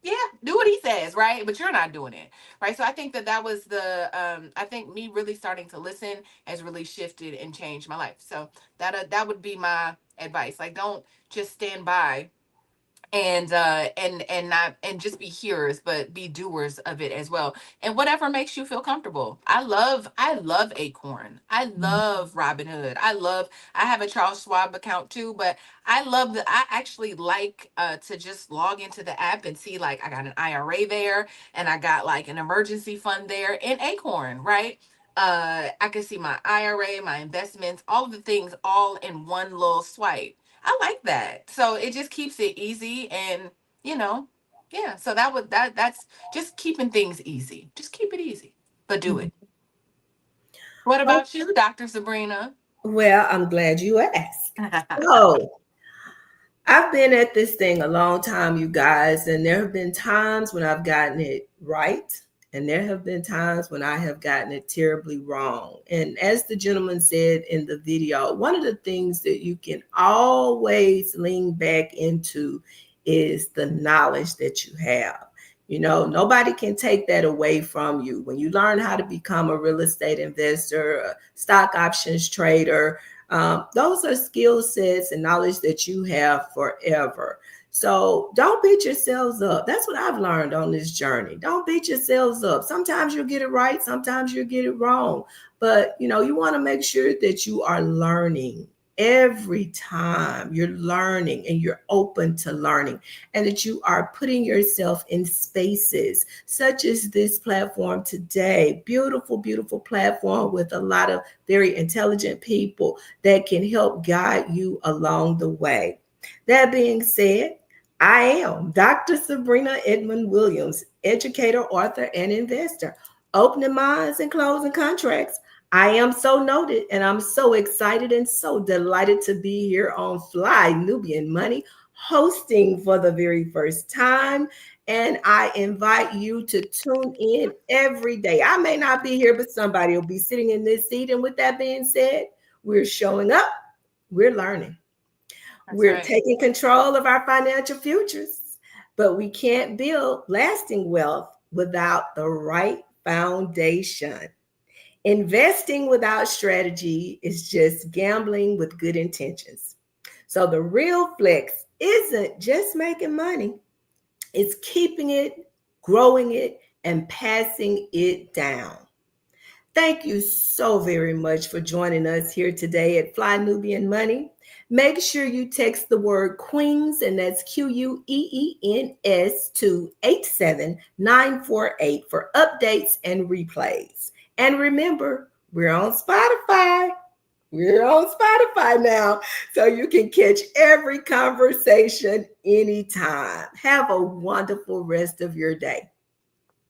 yeah, do what he says, right? But you're not doing it, right? So I think that was I think me really starting to listen has really shifted and changed my life. So that would be my advice. Like, don't just stand by and not and just be hearers, but be doers of it as well, and whatever makes you feel comfortable. I love Acorn, I love Robinhood, I have a Charles Schwab account too, but I actually like to just log into the app and see, like, I got an IRA there and I got like an emergency fund there in Acorn, right? I can see my IRA, my investments, all of the things all in one little swipe. I like that. So it just keeps it easy and, you know, yeah. So that's just keeping things easy. Just keep it easy, but do it. What Oh, about you, Dr. Sabrina? well, I'm glad you asked. So, I've been at this thing a long time, you guys, and there have been times when I've gotten it right, and there have been times when I have gotten it terribly wrong. And as the gentleman said in the video, one of the things that you can always lean back into is the knowledge that you have. Nobody can take that away from you. When you learn how to become a real estate investor, a stock options trader, those are skill sets and knowledge that you have forever. So don't beat yourselves up. That's what I've learned on this journey. Don't beat yourselves up. Sometimes you'll get it right, sometimes you'll get it wrong. But you want to make sure that you are learning every time you're learning and you're open to learning, and that you are putting yourself in spaces such as this platform today. Beautiful, beautiful platform with a lot of very intelligent people that can help guide you along the way. That being said, I am Dr. Sabrina Edmond Williams, educator, author, and investor, opening minds and closing contracts. I am so noted, and I'm so excited and so delighted to be here on Fly Nubian Money, hosting for the very first time. And I invite you to tune in every day. I may not be here, but somebody will be sitting in this seat. And with that being said, we're showing up, we're learning. We're taking control of our financial futures, but we can't build lasting wealth without the right foundation. Investing without strategy is just gambling with good intentions. So the real flex isn't just making money, it's keeping it, growing it, and passing it down. Thank you so very much for joining us here today at Fly Nubian Money. Make sure you text the word Queens, and that's QUEENS, to 87948 for updates and replays. And remember, we're on Spotify. We're on Spotify now, so you can catch every conversation anytime. Have a wonderful rest of your day.